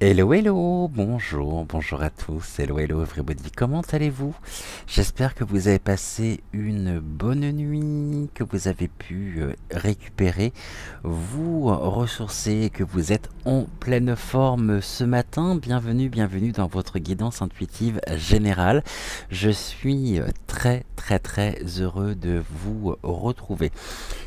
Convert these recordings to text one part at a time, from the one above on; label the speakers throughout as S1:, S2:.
S1: Hello, hello, bonjour à tous, hello, everybody, comment allez-vous? J'espère que vous avez passé une bonne nuit, que vous avez pu récupérer, vous ressourcer, que vous êtes en pleine forme ce matin. Bienvenue dans votre guidance intuitive générale. Je suis très heureux de vous retrouver.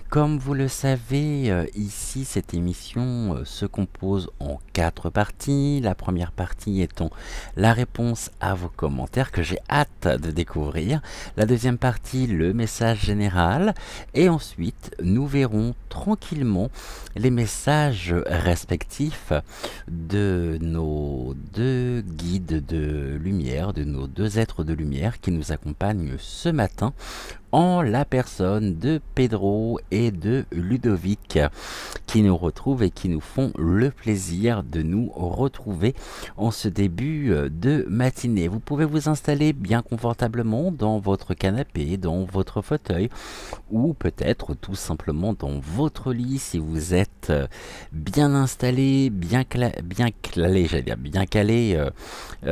S1: Comme vous le savez, ici, cette émission se compose en 4 parties. La première partie étant la réponse à vos commentaires que j'ai hâte de découvrir. La deuxième partie, le message général. Et ensuite, nous verrons tranquillement les messages respectifs de nos deux guides de lumière, de nos deux êtres de lumière qui nous accompagnent ce matin, en la personne de Pedro et de Ludovic, qui nous retrouvent et qui nous font le plaisir de nous retrouver en ce début de matinée. Vous pouvez vous installer bien confortablement dans votre canapé, dans votre fauteuil, ou peut-être tout simplement dans votre lit si vous êtes bien installé, bien calé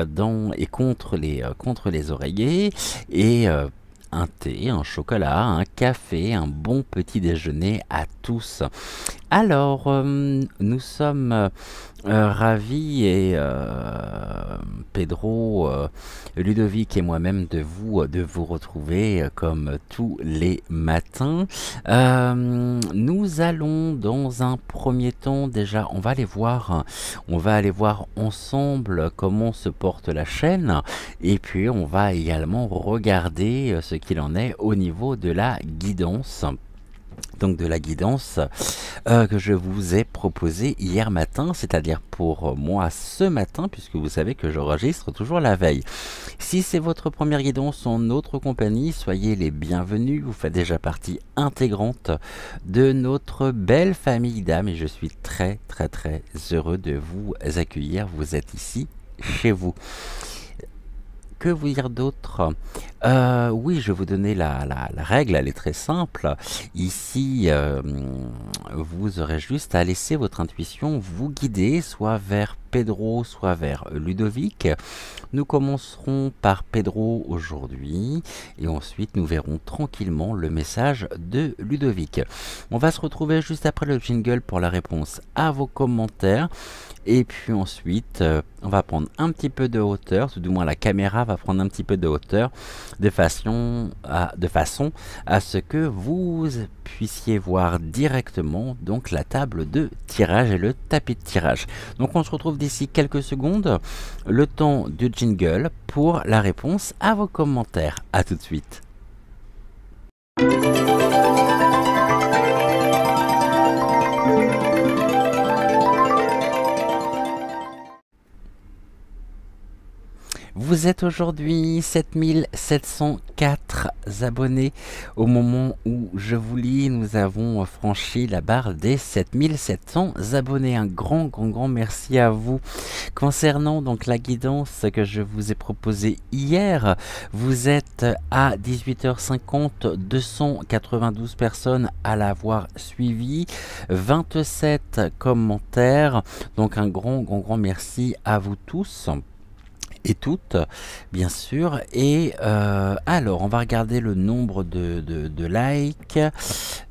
S1: dans et contre les oreillers, et un thé, un chocolat, un café, un bon petit déjeuner à tous. Alors, nous sommes ravis, et Pedro, Ludovic et moi-même de vous retrouver comme tous les matins. Nous allons dans un premier temps, déjà on va aller voir ensemble comment se porte la chaîne, et puis on va également regarder ce qu'il en est au niveau de la guidance. Donc de la guidance que je vous ai proposée hier matin, c'est-à-dire pour moi ce matin, puisque vous savez que j'enregistre toujours la veille. Si c'est votre première guidance en notre compagnie, soyez les bienvenus, vous faites déjà partie intégrante de notre belle famille d'âmes, et je suis très heureux de vous accueillir, vous êtes ici, chez vous. Que vous dire d'autre? Oui, je vais vous donner la règle, elle est très simple. Ici, vous aurez juste à laisser votre intuition vous guider, soit vers Pedro, soit vers Ludovic. Nous commencerons par Pedro aujourd'hui, et ensuite nous verrons tranquillement le message de Ludovic. On va se retrouver juste après le jingle pour la réponse à vos commentaires. Et puis ensuite, on va prendre un petit peu de hauteur, tout du moins la caméra va prendre un petit peu de hauteur, de façon à ce que vous puissiez voir directement donc la table de tirage et le tapis de tirage. Donc on se retrouve d'ici quelques secondes, le temps du jingle pour la réponse à vos commentaires. A tout de suite. Vous êtes aujourd'hui 7704 abonnés. Au moment où je vous lis, nous avons franchi la barre des 7700 abonnés. Un grand merci à vous. Concernant donc la guidance que je vous ai proposée hier, vous êtes à 18h50, 292 personnes à l'avoir suivi, 27 commentaires. Donc un grand merci à vous tous et toutes, bien sûr. Et alors, on va regarder le nombre de likes.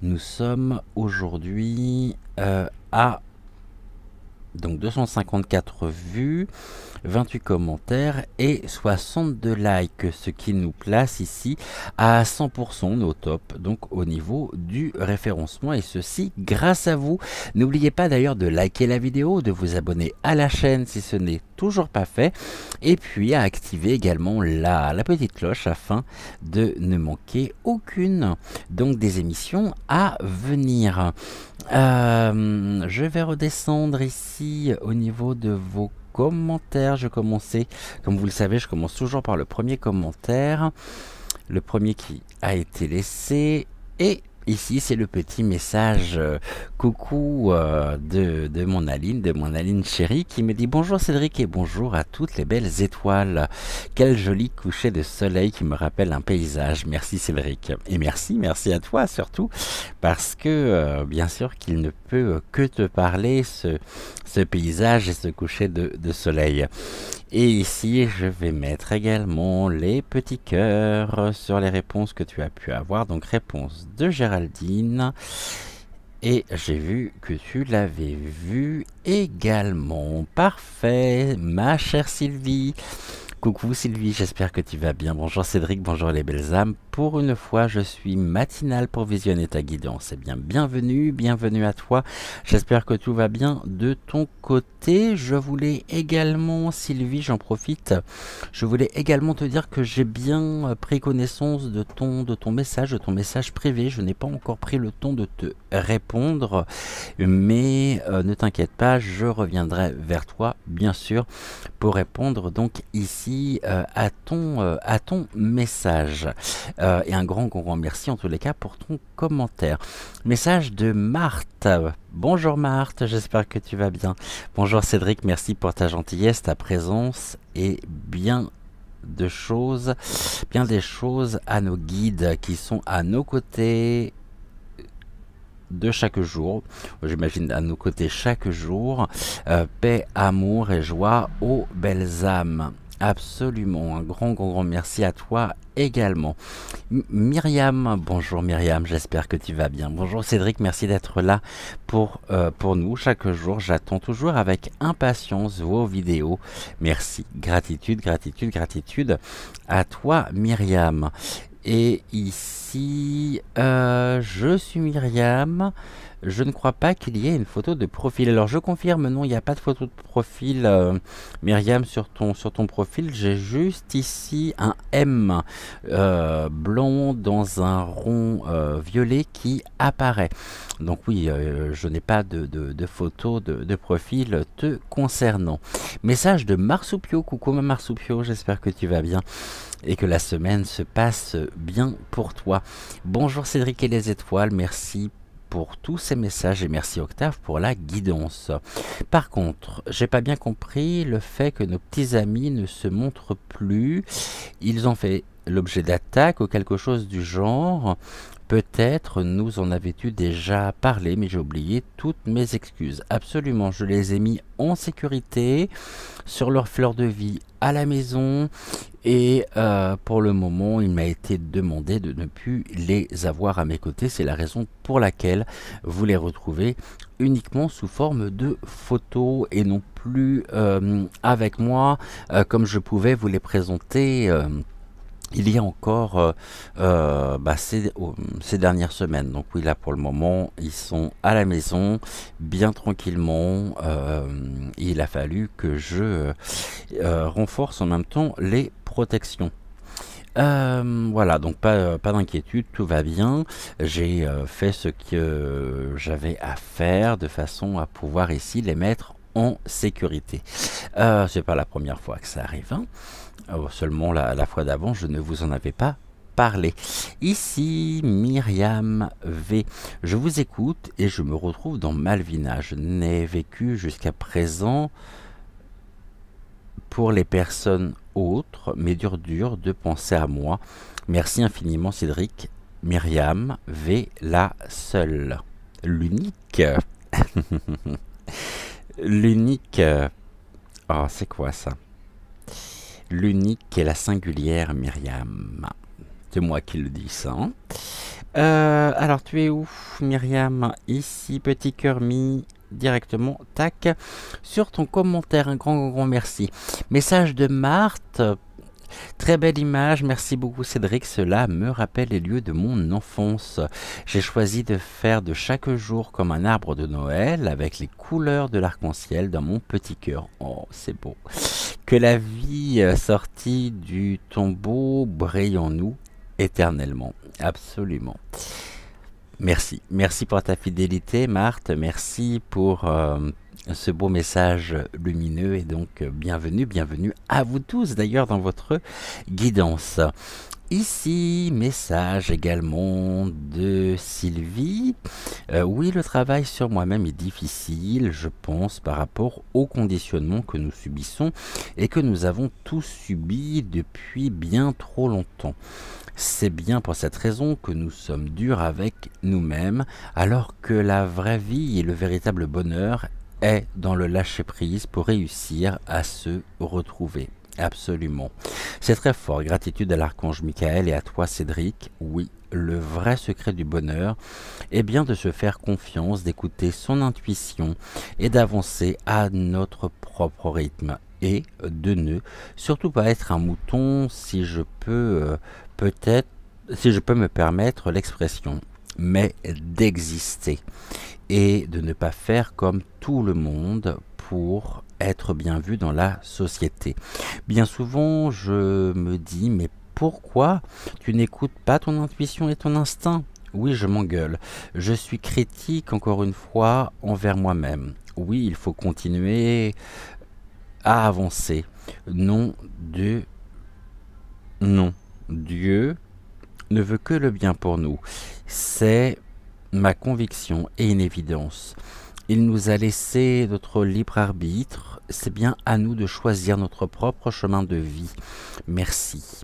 S1: Nous sommes aujourd'hui à Donc 254 vues, 28 commentaires et 62 likes, ce qui nous place ici à 100%, on est au top, donc au niveau du référencement, et ceci grâce à vous. N'oubliez pas d'ailleurs de liker la vidéo, de vous abonner à la chaîne si ce n'est toujours pas fait, et puis à activer également la petite cloche afin de ne manquer aucune donc des émissions à venir. Je vais redescendre ici au niveau de vos commentaires. Je commençais, comme vous le savez, je commence toujours par le premier commentaire, le premier qui a été laissé, et ici c'est le petit message coucou de mon Aline chérie, qui me dit bonjour Cédric et bonjour à toutes les belles étoiles. Quel joli coucher de soleil qui me rappelle un paysage. Merci Cédric, et merci à toi surtout, parce que bien sûr qu'il ne peut que te parler ce paysage et ce coucher de soleil. Et ici, je vais mettre également les petits cœurs sur les réponses que tu as pu avoir. Donc, réponse de Géraldine. Et j'ai vu que tu l'avais vu également. Parfait, ma chère Sylvie. Coucou Sylvie, j'espère que tu vas bien. Bonjour Cédric, bonjour les belles âmes. Pour une fois, je suis matinale pour visionner ta guidance. Eh bien, bienvenue à toi. J'espère que tout va bien de ton côté. Je voulais également, Sylvie, j'en profite, je voulais également te dire que j'ai bien pris connaissance de ton message privé. Je n'ai pas encore pris le temps de te répondre, mais ne t'inquiète pas, je reviendrai vers toi, bien sûr, pour répondre donc ici à ton message. Et un grand merci en tous les cas pour ton commentaire. Message de Marthe. Bonjour Marthe, j'espère que tu vas bien. Bonjour Cédric, merci pour ta gentillesse, ta présence et bien des choses à nos guides qui sont à nos côtés de chaque jour, j'imagine à nos côtés chaque jour. Paix, amour et joie aux belles âmes. Absolument, un grand merci à toi également. Myriam, bonjour Myriam, j'espère que tu vas bien. Bonjour Cédric, merci d'être là pour nous chaque jour. J'attends toujours avec impatience vos vidéos. Merci, gratitude à toi Myriam. Et ici, je suis Myriam. Je ne crois pas qu'il y ait une photo de profil. Alors je confirme, non, il n'y a pas de photo de profil, Myriam, sur ton profil. J'ai juste ici un M blanc dans un rond violet qui apparaît. Donc oui, je n'ai pas de photo de profil te concernant. Message de Marsoupio. Coucou ma Marsoupio, j'espère que tu vas bien et que la semaine se passe bien pour toi. Bonjour Cédric et les étoiles, merci pour tous ces messages et merci Octave pour la guidance. Par contre, j'ai pas bien compris le fait que nos petits amis ne se montrent plus. Ils ont fait l'objet d'attaques ou quelque chose du genre. Peut-être nous en avons-tu déjà parlé, mais j'ai oublié toutes mes excuses. Absolument, je les ai mis en sécurité sur leur fleur de vie à la maison. Et pour le moment, il m'a été demandé de ne plus les avoir à mes côtés. C'est la raison pour laquelle vous les retrouvez uniquement sous forme de photos et non plus avec moi, comme je pouvais vous les présenter il y a encore ces dernières semaines. Donc oui, là pour le moment, ils sont à la maison, bien tranquillement. Il a fallu que je renforce en même temps les protections. Voilà, donc pas d'inquiétude, tout va bien. J'ai fait ce que j'avais à faire de façon à pouvoir ici les mettre en sécurité. C'est pas la première fois que ça arrive, hein. Seulement la fois d'avant, je ne vous en avais pas parlé. Ici, Myriam V. Je vous écoute et je me retrouve dans Malvina. Je n'ai vécu jusqu'à présent pour les personnes autres, mais dur de penser à moi. Merci infiniment Cédric. Myriam V. La seule. L'unique. L'unique. Oh, c'est quoi ça? L'unique et la singulière Myriam. C'est moi qui le dis ça. Hein. Alors, tu es où, Myriam? Ici, petit cœur mis directement, tac, sur ton commentaire. Un grand merci. Message de Marthe. Très belle image, merci beaucoup Cédric, cela me rappelle les lieux de mon enfance. J'ai choisi de faire de chaque jour comme un arbre de Noël avec les couleurs de l'arc-en-ciel dans mon petit cœur. Oh, c'est beau. Que la vie sortie du tombeau brille en nous éternellement. Absolument. Merci pour ta fidélité Marthe, merci pour ce beau message lumineux et donc bienvenue à vous tous d'ailleurs dans votre guidance. Ici, message également de Sylvie. Oui, le travail sur moi-même est difficile, je pense, par rapport au conditionnement que nous subissons et que nous avons tous subi depuis bien trop longtemps. C'est bien pour cette raison que nous sommes durs avec nous-mêmes, alors que la vraie vie et le véritable bonheur est dans le lâcher-prise pour réussir à se retrouver. Absolument. C'est très fort. Gratitude à l'archange Michael et à toi Cédric. Oui, le vrai secret du bonheur est bien de se faire confiance, d'écouter son intuition et d'avancer à notre propre rythme. Et de ne surtout pas être un mouton si je peux me permettre l'expression, mais d'exister et de ne pas faire comme tout le monde pour être bien vu dans la société. Bien souvent, je me dis, mais pourquoi tu n'écoutes pas ton intuition et ton instinct? Oui, je m'engueule. Je suis critique, encore une fois, envers moi-même. Oui, il faut continuer à avancer. Non, Dieu ne veut que le bien pour nous. C'est ma conviction et une évidence. Il nous a laissé notre libre arbitre. C'est bien à nous de choisir notre propre chemin de vie. Merci.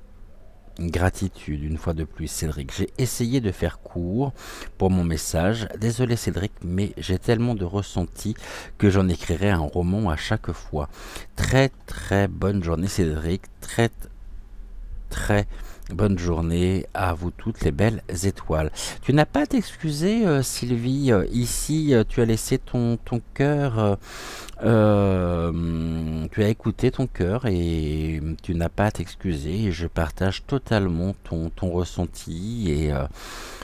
S1: Gratitude une fois de plus Cédric. J'ai essayé de faire court pour mon message. Désolé Cédric, mais j'ai tellement de ressenti que j'en écrirai un roman à chaque fois. Très bonne journée Cédric. Très bonne journée à vous toutes les belles étoiles. Tu n'as pas à t'excuser Sylvie, ici tu as laissé ton cœur, tu as écouté ton cœur et tu n'as pas à t'excuser et je partage totalement ton ressenti et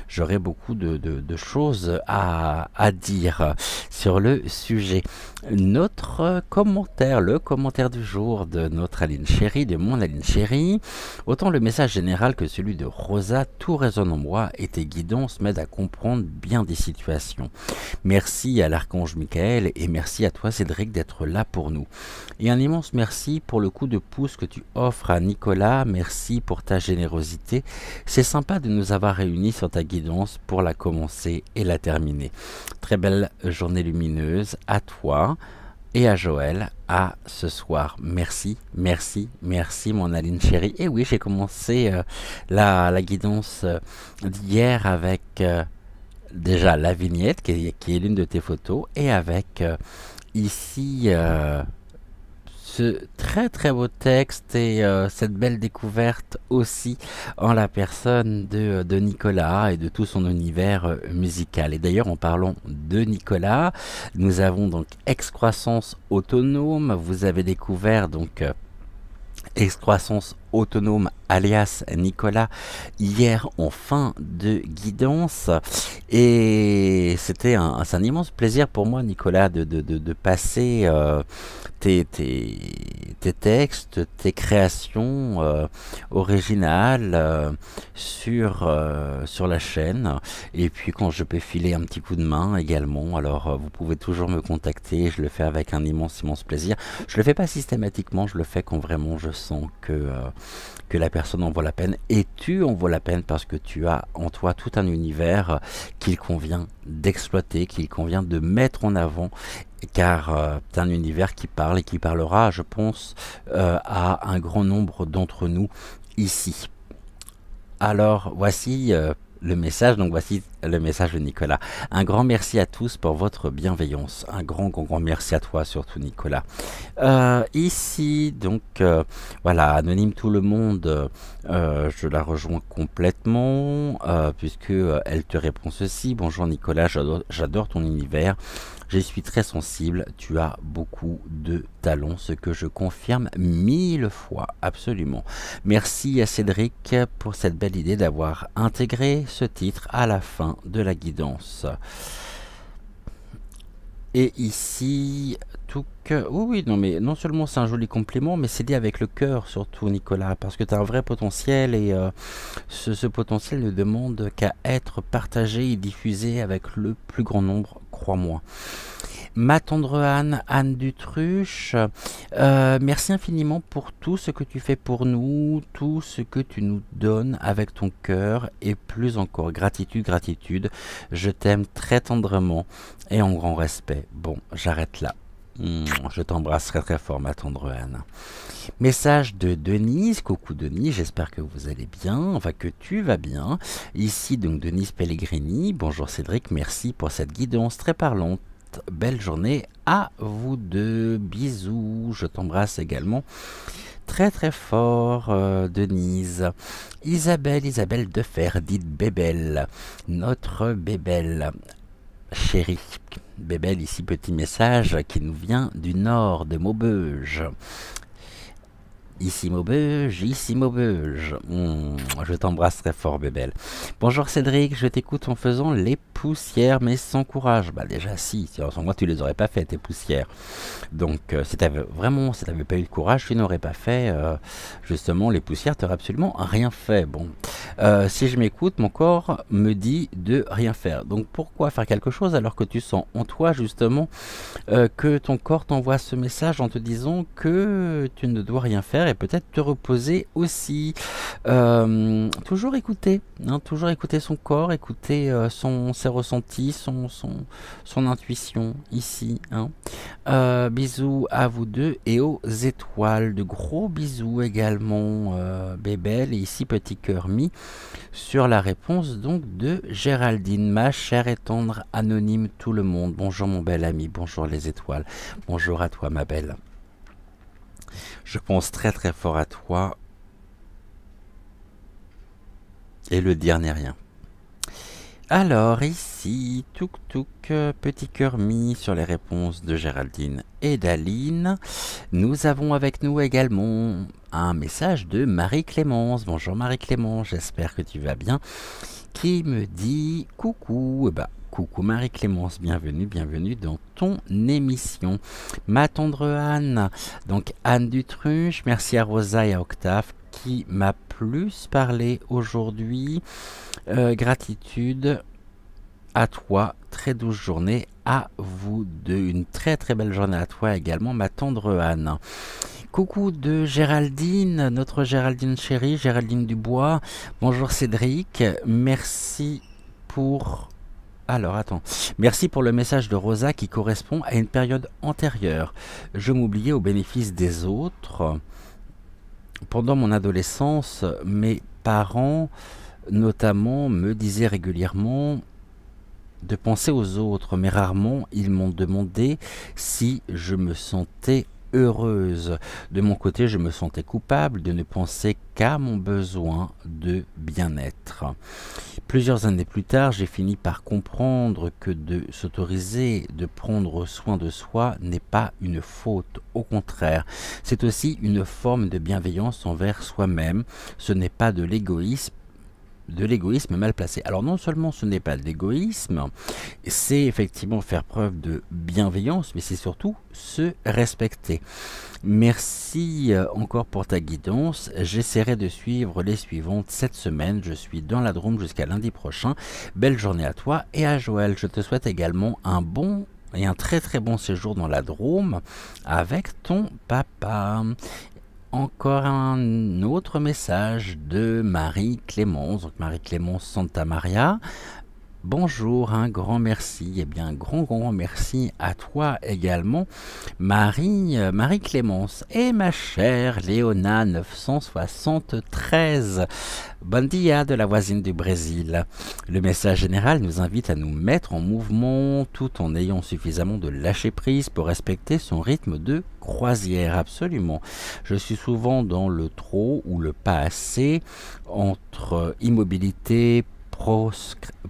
S1: j'aurais beaucoup de choses à dire sur le sujet. Notre commentaire, le commentaire du jour de notre Aline Chérie, de mon Aline Chérie. Autant le message général que celui de Rosa, tout résonne en moi et tes guidances m'aident à comprendre bien des situations. Merci à l'archange Michael et merci à toi Cédric d'être là pour nous. Et un immense merci pour le coup de pouce que tu offres à Nicolas, merci pour ta générosité. C'est sympa de nous avoir réunis sur ta guidance pour la commencer et la terminer. Très belle journée lumineuse à toi et à Joël, à ce soir. Merci mon Aline chérie. Et oui, j'ai commencé la guidance d'hier avec déjà la vignette qui est l'une de tes photos et avec ici ce très beau texte et cette belle découverte aussi en la personne de Nicolas et de tout son univers musical. Et d'ailleurs, en parlant de Nicolas, nous avons donc Excroissance Autonome. Vous avez découvert donc Excroissance Autonome alias Nicolas hier en fin de guidance et c'était un immense plaisir pour moi Nicolas de passer tes textes, tes créations originales sur la chaîne et puis quand je peux filer un petit coup de main également, alors vous pouvez toujours me contacter, je le fais avec un immense plaisir. Je le fais pas systématiquement, je le fais quand vraiment je sens que la personne en vaut la peine et tu en vaut la peine parce que tu as en toi tout un univers qu'il convient d'exploiter, qu'il convient de mettre en avant car c'est un univers qui parle et qui parlera, je pense, à un grand nombre d'entre nous ici. Alors voici le message. Donc voici le message de Nicolas. Un grand merci à tous pour votre bienveillance. Un grand merci à toi surtout Nicolas. Ici donc voilà, anonyme tout le monde, je la rejoins complètement puisque elle te répond ceci. Bonjour Nicolas, j'adore ton univers. Je suis très sensible, tu as beaucoup de talent, ce que je confirme 1000 fois, absolument. Merci à Cédric pour cette belle idée d'avoir intégré ce titre à la fin de la guidance. Et ici, tout que... Oui, non, mais non seulement c'est un joli compliment, mais c'est dit avec le cœur surtout, Nicolas, parce que tu as un vrai potentiel et ce potentiel ne demande qu'à être partagé et diffusé avec le plus grand nombre, crois-moi. Ma tendre Anne, Anne Dutruche, merci infiniment pour tout ce que tu fais pour nous, tout ce que tu nous donnes avec ton cœur et plus encore. Gratitude, gratitude. Je t'aime très tendrement et en grand respect. Bon, j'arrête là. Je t'embrasse très très fort, ma tendre Anne. Message de Denise. Coucou Denise, j'espère que vous allez bien, enfin que tu vas bien. Ici donc Denise Pellegrini. Bonjour Cédric, merci pour cette guidance très parlante. Belle journée à vous deux. Bisous, je t'embrasse également très très fort, Denise. Isabelle Defer, dite Bébel, notre Bébel chérie. Bébel, ici petit message qui nous vient du nord de Maubeuge. Ici Maubeuge, je t'embrasse très fort, Bébel. Bonjour Cédric, je t'écoute en faisant les poussières, mais sans courage. Bah déjà si, sans moi tu les aurais pas fait, tes poussières. Donc si t'avais pas eu le courage, tu n'aurais pas fait justement les poussières, tu n'aurais absolument rien fait. Bon, si je m'écoute, mon corps me dit de rien faire. Donc pourquoi faire quelque chose alors que tu sens en toi justement que ton corps t'envoie ce message en te disant que tu ne dois rien faire et peut-être te reposer aussi. Toujours écouter, hein, toujours écouter son corps, écouter ses ressentis, son intuition ici. Hein. Bisous à vous deux et aux étoiles. De gros bisous également, Bébel. Et ici, petit cœur mis sur la réponse donc de Géraldine, ma chère et tendre anonyme tout le monde. Bonjour mon bel ami, bonjour les étoiles, bonjour à toi ma belle. Je pense très très fort à toi et le dire n'est rien. Alors ici, petit cœur mis sur les réponses de Géraldine et d'Aline. Nous avons avec nous également un message de Marie-Clémence. Bonjour Marie-Clémence, j'espère que tu vas bien. Qui me dit coucou. Coucou Marie-Clémence, bienvenue dans ton émission. Ma tendre Anne, donc Anne Dutruche, merci à Rosa et à Octave qui m'a plus parlé aujourd'hui. Gratitude à toi, très douce journée à vous deux. Une très très belle journée à toi également, ma tendre Anne. Coucou de Géraldine, notre Géraldine chérie, Géraldine Dubois. Bonjour Cédric, merci pour... Alors attends, merci pour le message de Rosa qui correspond à une période antérieure. Je m'oubliais au bénéfice des autres. Pendant mon adolescence, mes parents notamment me disaient régulièrement de penser aux autres, mais rarement ils m'ont demandé si je me sentais heureuse. De mon côté, je me sentais coupable de ne penser qu'à mon besoin de bien-être. Plusieurs années plus tard, j'ai fini par comprendre que de s'autoriser de prendre soin de soi n'est pas une faute. Au contraire, c'est aussi une forme de bienveillance envers soi-même. Ce n'est pas de l'égoïsme mal placé. Alors non seulement ce n'est pas de l'égoïsme, c'est effectivement faire preuve de bienveillance, mais c'est surtout se respecter. Merci encore pour ta guidance. J'essaierai de suivre les suivantes cette semaine. Je suis dans la Drôme jusqu'à lundi prochain. Belle journée à toi et à Joël. Je te souhaite également un bon et un très très bon séjour dans la Drôme avec ton papa. Encore un autre message de Marie-Clémence, donc Marie-Clémence Santa Maria. Bonjour, un grand merci. Eh bien, un grand merci à toi également, Marie-Clémence et ma chère Léona 973. Bon dia de la voisine du Brésil. Le message général nous invite à nous mettre en mouvement tout en ayant suffisamment de lâcher prise pour respecter son rythme de croisière. Absolument. Je suis souvent dans le trop ou le pas assez entre immobilité,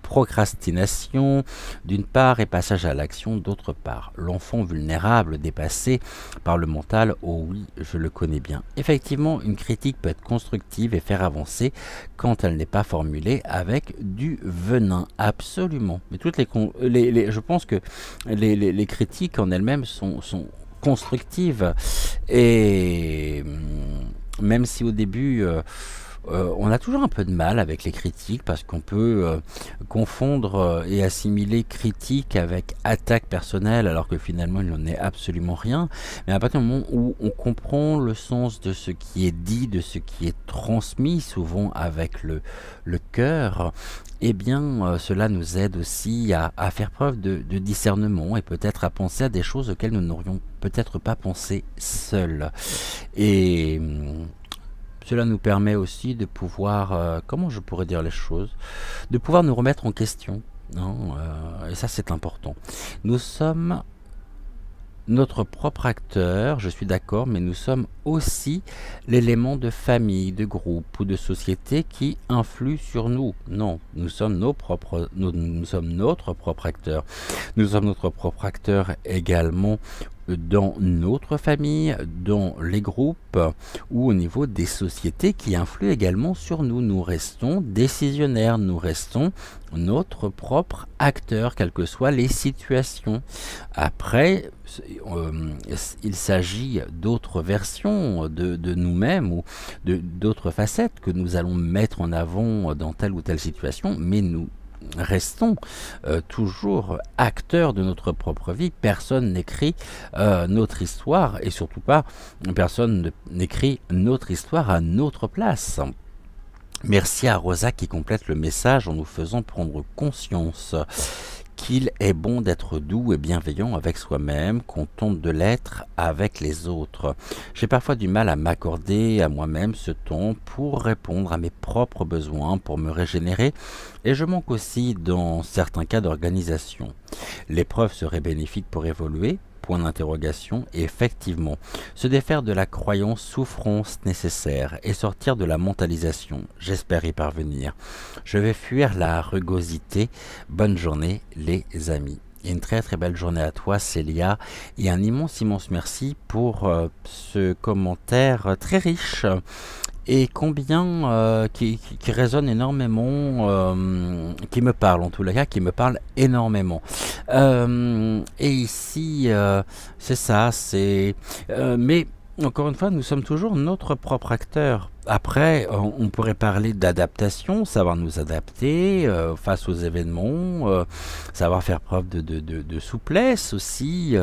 S1: procrastination d'une part et passage à l'action d'autre part. L'enfant vulnérable dépassé par le mental, oh oui, je le connais bien. Effectivement, une critique peut être constructive et faire avancer quand elle n'est pas formulée avec du venin. Absolument. Mais toutes je pense que les critiques en elles-mêmes sont constructives et même si au début on a toujours un peu de mal avec les critiques parce qu'on peut confondre et assimiler critique avec attaque personnelle alors que finalement il n'en est absolument rien. Mais à partir du moment où on comprend le sens de ce qui est dit, de ce qui est transmis, souvent avec le cœur, eh bien cela nous aide aussi à faire preuve de discernement et peut-être à penser à des choses auxquelles nous n'aurions peut-être pas pensé seuls. Et cela nous permet aussi de pouvoir, comment je pourrais dire les choses, de pouvoir nous remettre en question. Non, et ça c'est important. Nous sommes notre propre acteur, je suis d'accord, mais nous sommes aussi l'élément de famille, de groupe ou de société qui influe sur nous. Non, nous sommes nous sommes notre propre acteur. Nous sommes notre propre acteur également dans notre famille, dans les groupes ou au niveau des sociétés qui influent également sur nous. Nous restons décisionnaires, nous restons notre propre acteur, quelles que soient les situations. Après, il s'agit d'autres versions de nous-mêmes ou d'autres facettes que nous allons mettre en avant dans telle ou telle situation, mais nous restons toujours acteurs de notre propre vie. Personne n'écrit notre histoire et surtout pas personne n'écrit notre histoire à notre place. Merci à Rosa qui complète le message en nous faisant prendre conscience qu'il est bon d'être doux et bienveillant avec soi-même, qu'on tente de l'être avec les autres. J'ai parfois du mal à m'accorder à moi-même ce temps pour répondre à mes propres besoins, pour me régénérer, et je manque aussi dans certains cas d'organisation. L'épreuve serait bénéfique pour évoluer, point d'interrogation, et effectivement, se défaire de la croyance souffrance nécessaire et sortir de la mentalisation. J'espère y parvenir. Je vais fuir la rugosité. Bonne journée les amis. Et une très très belle journée à toi Célia et un immense merci pour ce commentaire très riche et combien qui résonne énormément, qui me parle en tous les cas, qui me parle énormément. Et ici, c'est ça, mais encore une fois, nous sommes toujours notre propre acteur. Après, on pourrait parler d'adaptation, savoir nous adapter face aux événements, savoir faire preuve de souplesse aussi,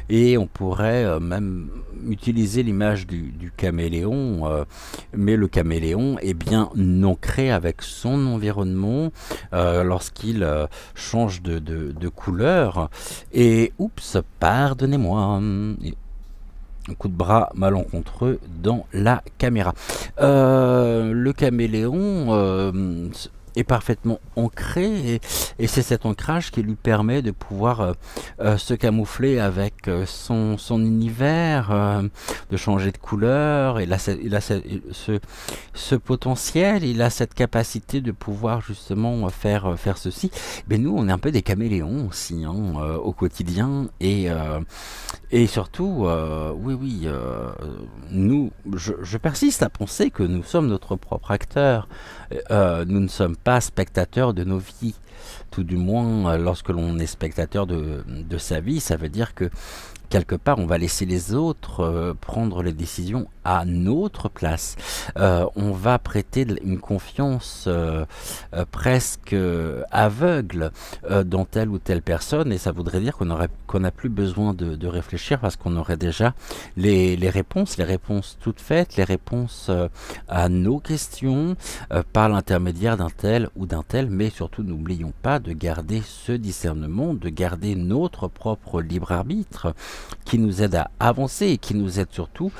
S1: et on pourrait même utiliser l'image du caméléon, mais le caméléon est bien ancré avec son environnement lorsqu'il change de couleur, et oups, pardonnez-moi, un coup de bras malencontreux dans la caméra. Le caméléon est parfaitement ancré et c'est cet ancrage qui lui permet de pouvoir se camoufler avec son univers, de changer de couleur. Il a ce potentiel, il a cette capacité de pouvoir justement faire ceci. Mais nous, on est un peu des caméléons aussi au quotidien et surtout, oui, nous, je persiste à penser que nous sommes notre propre acteur. Nous ne sommes pas spectateurs de nos vies. Tout du moins, lorsque l'on est spectateur de sa vie, ça veut dire que quelque part, on va laisser les autres prendre les décisions à notre place. On va prêter une confiance presque aveugle dans telle ou telle personne, et ça voudrait dire qu'on n'a plus besoin de réfléchir parce qu'on aurait déjà les réponses toutes faites, les réponses à nos questions par l'intermédiaire d'un tel ou d'un tel, mais surtout n'oublions n'oublions pas de garder ce discernement, de garder notre propre libre arbitre qui nous aide à avancer et qui nous aide surtout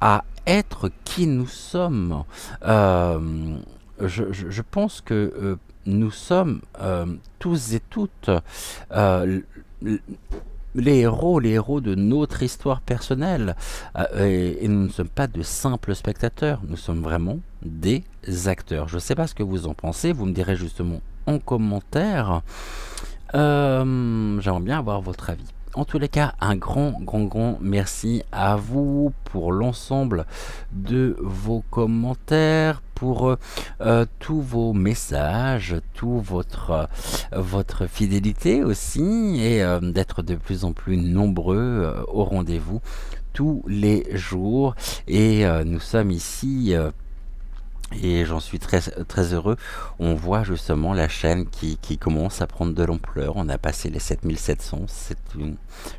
S1: à être qui nous sommes. Je pense que nous sommes tous et toutes les héros de notre histoire personnelle. Et nous ne sommes pas de simples spectateurs, nous sommes vraiment des acteurs. Je ne sais pas ce que vous en pensez, vous me direz justement en commentaire. J'aimerais bien avoir votre avis. En tous les cas, un grand merci à vous pour l'ensemble de vos commentaires, pour tous vos messages, votre fidélité aussi, et d'être de plus en plus nombreux au rendez-vous tous les jours. Et nous sommes ici... et j'en suis très heureux. On voit justement la chaîne qui commence à prendre de l'ampleur. On a passé les 7700.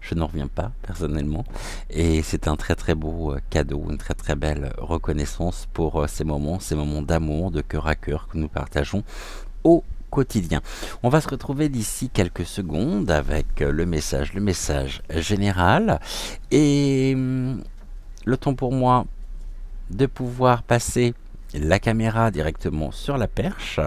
S1: Je n'en reviens pas personnellement. Et c'est un très beau cadeau, une très belle reconnaissance pour ces moments d'amour, de cœur à cœur que nous partageons au quotidien. On va se retrouver d'ici quelques secondes avec le message général. Et le temps pour moi de pouvoir passer la caméra directement sur la perche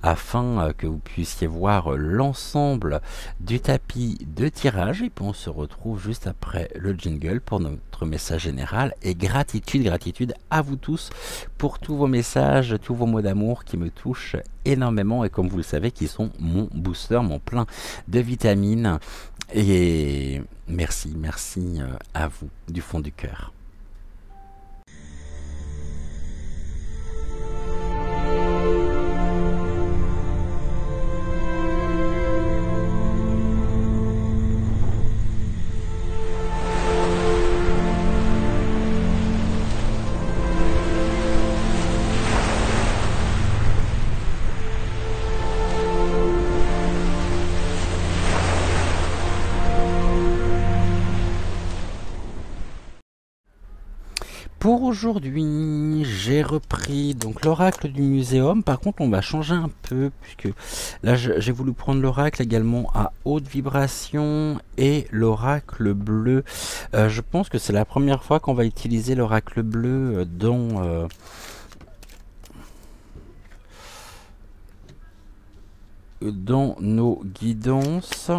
S1: afin que vous puissiez voir l'ensemble du tapis de tirage, et puis on se retrouve juste après le jingle pour notre message général. Et gratitude à vous tous pour tous vos messages, tous vos mots d'amour qui me touchent énormément et comme vous le savez qui sont mon booster, mon plein de vitamines. Et merci à vous du fond du cœur. Pour aujourd'hui, j'ai repris donc l'oracle du muséum. Par contre, on va changer un peu puisque là, j'ai voulu prendre l'oracle également à haute vibration et l'oracle bleu. Je pense que c'est la première fois qu'on va utiliser l'oracle bleu dans nos guidances.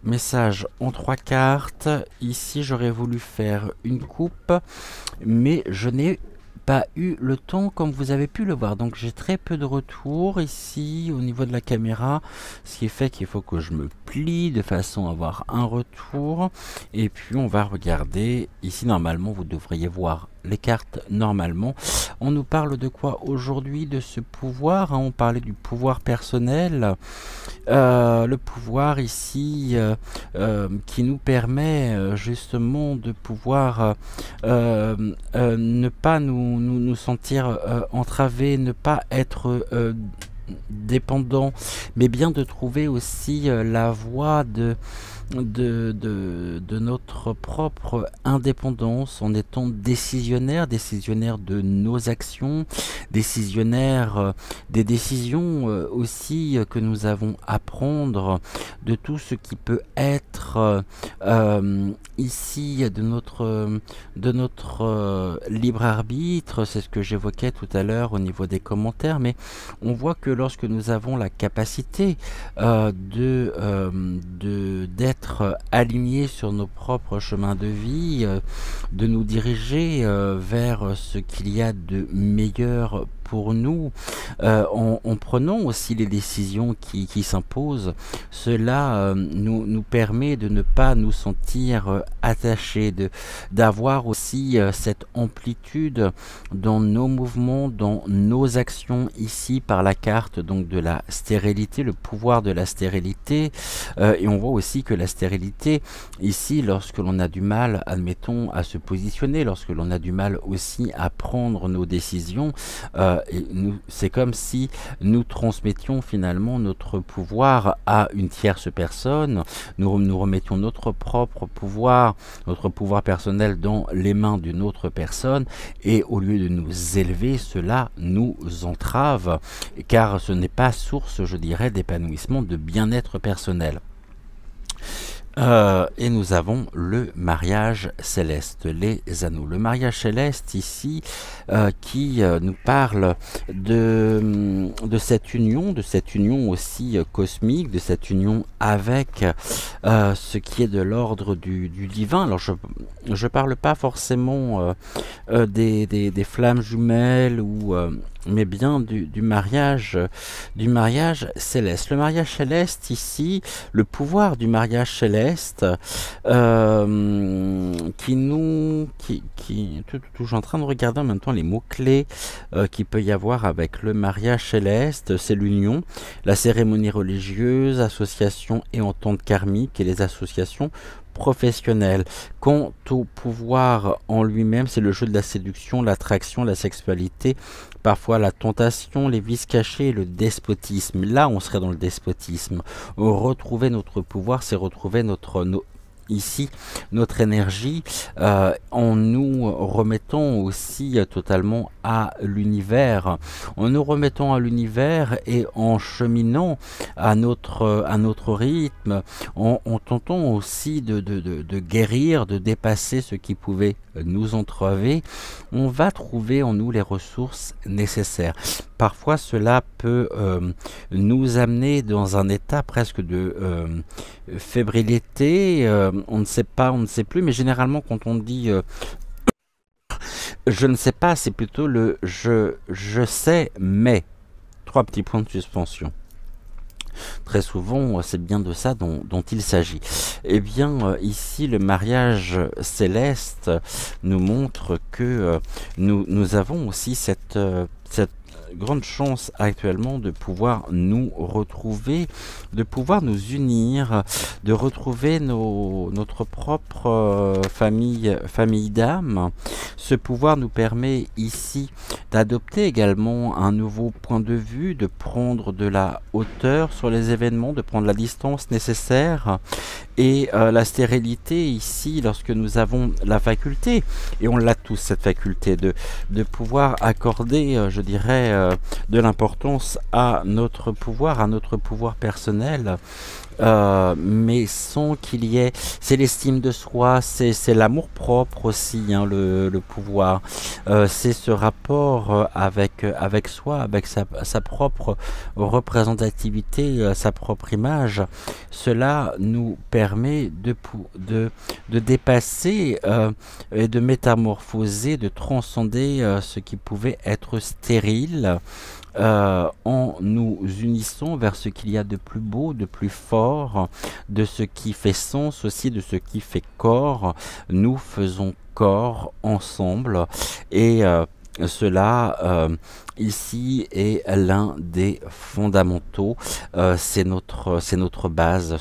S1: Message en 3 cartes. Ici j'aurais voulu faire une coupe mais je n'ai pas eu le temps comme vous avez pu le voir, donc j'ai très peu de retours ici au niveau de la caméra, ce qui fait qu'il faut que je me plie de façon à avoir un retour. Et puis on va regarder ici, normalement vous devriez voir les cartes normalement. On nous parle de quoi aujourd'hui? De ce pouvoir, hein. On parlait du pouvoir personnel, le pouvoir ici qui nous permet justement de pouvoir ne pas nous sentir entravés, ne pas être dépendant, mais bien de trouver aussi la voie de notre propre indépendance en étant décisionnaire de nos actions, décisionnaire des décisions aussi que nous avons à prendre, de tout ce qui peut être ici de notre libre arbitre. C'est ce que j'évoquais tout à l'heure au niveau des commentaires, mais on voit que lorsque nous avons la capacité d'être alignés sur nos propres chemins de vie, de nous diriger vers ce qu'il y a de meilleur pour nous, en prenant aussi les décisions qui s'imposent. Cela nous permet de ne pas nous sentir attachés, d'avoir aussi cette amplitude dans nos mouvements, dans nos actions ici par la carte donc de la stérilité, le pouvoir de la stérilité. Et on voit aussi que la stérilité ici, lorsque l'on a du mal, admettons, à se positionner, lorsque l'on a du mal aussi à prendre nos décisions, c'est comme si nous transmettions finalement notre pouvoir à une tierce personne, nous remettions notre pouvoir personnel dans les mains d'une autre personne, et au lieu de nous élever, cela nous entrave, car ce n'est pas source, je dirais, d'épanouissement, de bien-être personnel. Et nous avons le mariage céleste, les anneaux. Le mariage céleste ici qui nous parle de cette union aussi cosmique, de cette union avec ce qui est de l'ordre du divin. Alors je parle pas forcément des flammes jumelles ou mais bien du mariage céleste. Le mariage céleste ici, le pouvoir du mariage céleste, je suis en train de regarder en même temps les mots-clés qu'il peut y avoir avec le mariage céleste. C'est l'union, la cérémonie religieuse, association et entente karmique, et les associations professionnelles. Quant au pouvoir en lui-même, c'est le jeu de la séduction, l'attraction, la sexualité, parfois la tentation, les vices cachés et le despotisme. Là, on serait dans le despotisme. Retrouver notre pouvoir, c'est retrouver ici notre énergie en nous remettant aussi totalement à l'univers, et en cheminant à notre rythme, en tentant aussi de guérir, de dépasser ce qui pouvait nous entraver. On va trouver en nous les ressources nécessaires. Parfois cela peut nous amener dans un état presque de fébrilité, on ne sait plus, mais généralement quand on dit je ne sais pas, c'est plutôt le je sais, mais 3 petits points de suspension. Très souvent, c'est bien de ça dont il s'agit. Eh bien, ici, le mariage céleste nous montre que nous avons aussi cette grande chance actuellement de pouvoir nous retrouver, de pouvoir nous unir, de retrouver notre propre famille d'âme. Ce pouvoir nous permet ici d'adopter également un nouveau point de vue, de prendre de la hauteur sur les événements, de prendre la distance nécessaire, et la stérilité ici, lorsque nous avons la faculté, et on l'a tous cette faculté de pouvoir accorder, je dirais, de l'importance à notre pouvoir personnel, mais sans qu'il y ait, c'est l'estime de soi, c'est l'amour propre aussi, hein, le pouvoir, c'est ce rapport avec soi, avec sa propre représentativité, sa propre image. Cela nous permet de dépasser et de métamorphoser, de transcender ce qui pouvait être stérile, en nous unissant vers ce qu'il y a de plus beau, de plus fort, de ce qui fait sens aussi, de ce qui fait corps. Nous faisons corps ensemble, et cela ici est l'un des fondamentaux, c'est notre base,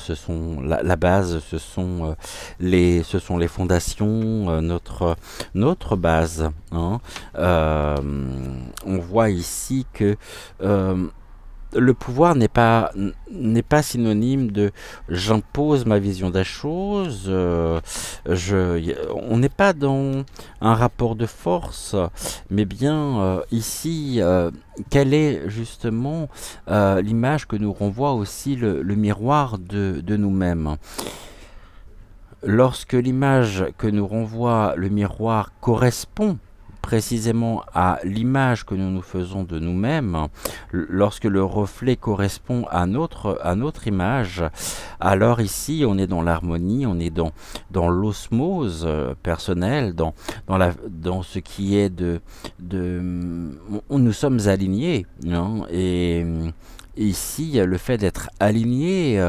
S1: la base, ce sont les fondations, notre base, hein. On voit ici que le pouvoir n'est pas synonyme de j'impose ma vision des choses, on n'est pas dans un rapport de force, mais bien ici, quelle est justement l'image que nous renvoie aussi le miroir de nous-mêmes. Lorsque l'image que nous renvoie le miroir correspond précisément à l'image que nous nous faisons de nous-mêmes, lorsque le reflet correspond à notre image, alors ici on est dans l'harmonie, on est dans l'osmose personnelle, dans ce qui est nous sommes alignés, hein, et ici le fait d'être aligné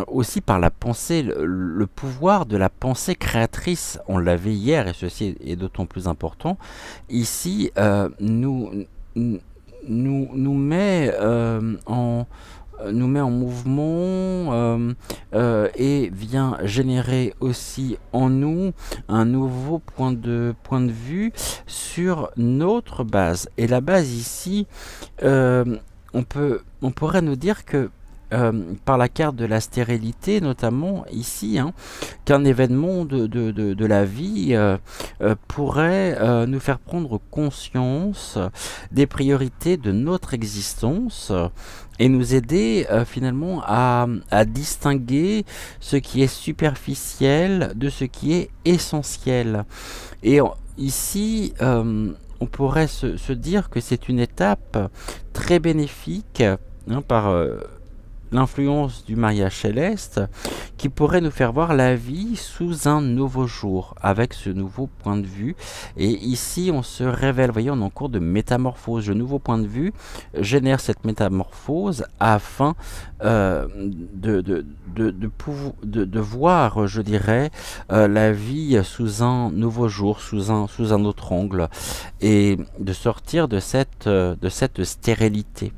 S1: aussi par la pensée, le pouvoir de la pensée créatrice, on l'avait hier, et ceci est d'autant plus important, ici nous met nous met en mouvement et vient générer aussi en nous un nouveau point de vue sur notre base. Et la base ici, euh, on pourrait nous dire que par la carte de la stérilité, notamment ici, hein, qu'un événement de la vie pourrait nous faire prendre conscience des priorités de notre existence et nous aider finalement à distinguer ce qui est superficiel de ce qui est essentiel. Et ici, on pourrait se dire que c'est une étape très bénéfique, hein, par l'influence du mariage céleste qui pourrait nous faire voir la vie sous un nouveau jour avec ce nouveau point de vue. Et ici on se révèle, vous voyez, on est en cours de métamorphose. Le nouveau point de vue génère cette métamorphose afin de voir, je dirais, la vie sous un nouveau jour, sous un autre angle, et de sortir de cette stérilité.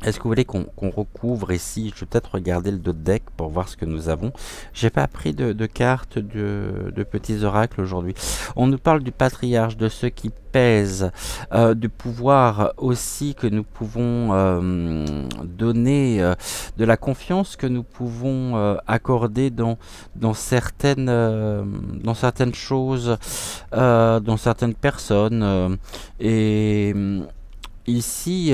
S1: Est-ce que vous voulez qu'on recouvre ici? Je vais peut-être regarder le dos de deck pour voir ce que nous avons. J'ai pas pris de cartes de petits oracles aujourd'hui. On nous parle du patriarche, de ceux qui pèsent, du pouvoir aussi que nous pouvons donner, de la confiance que nous pouvons accorder dans certaines choses, dans certaines personnes. Et ici,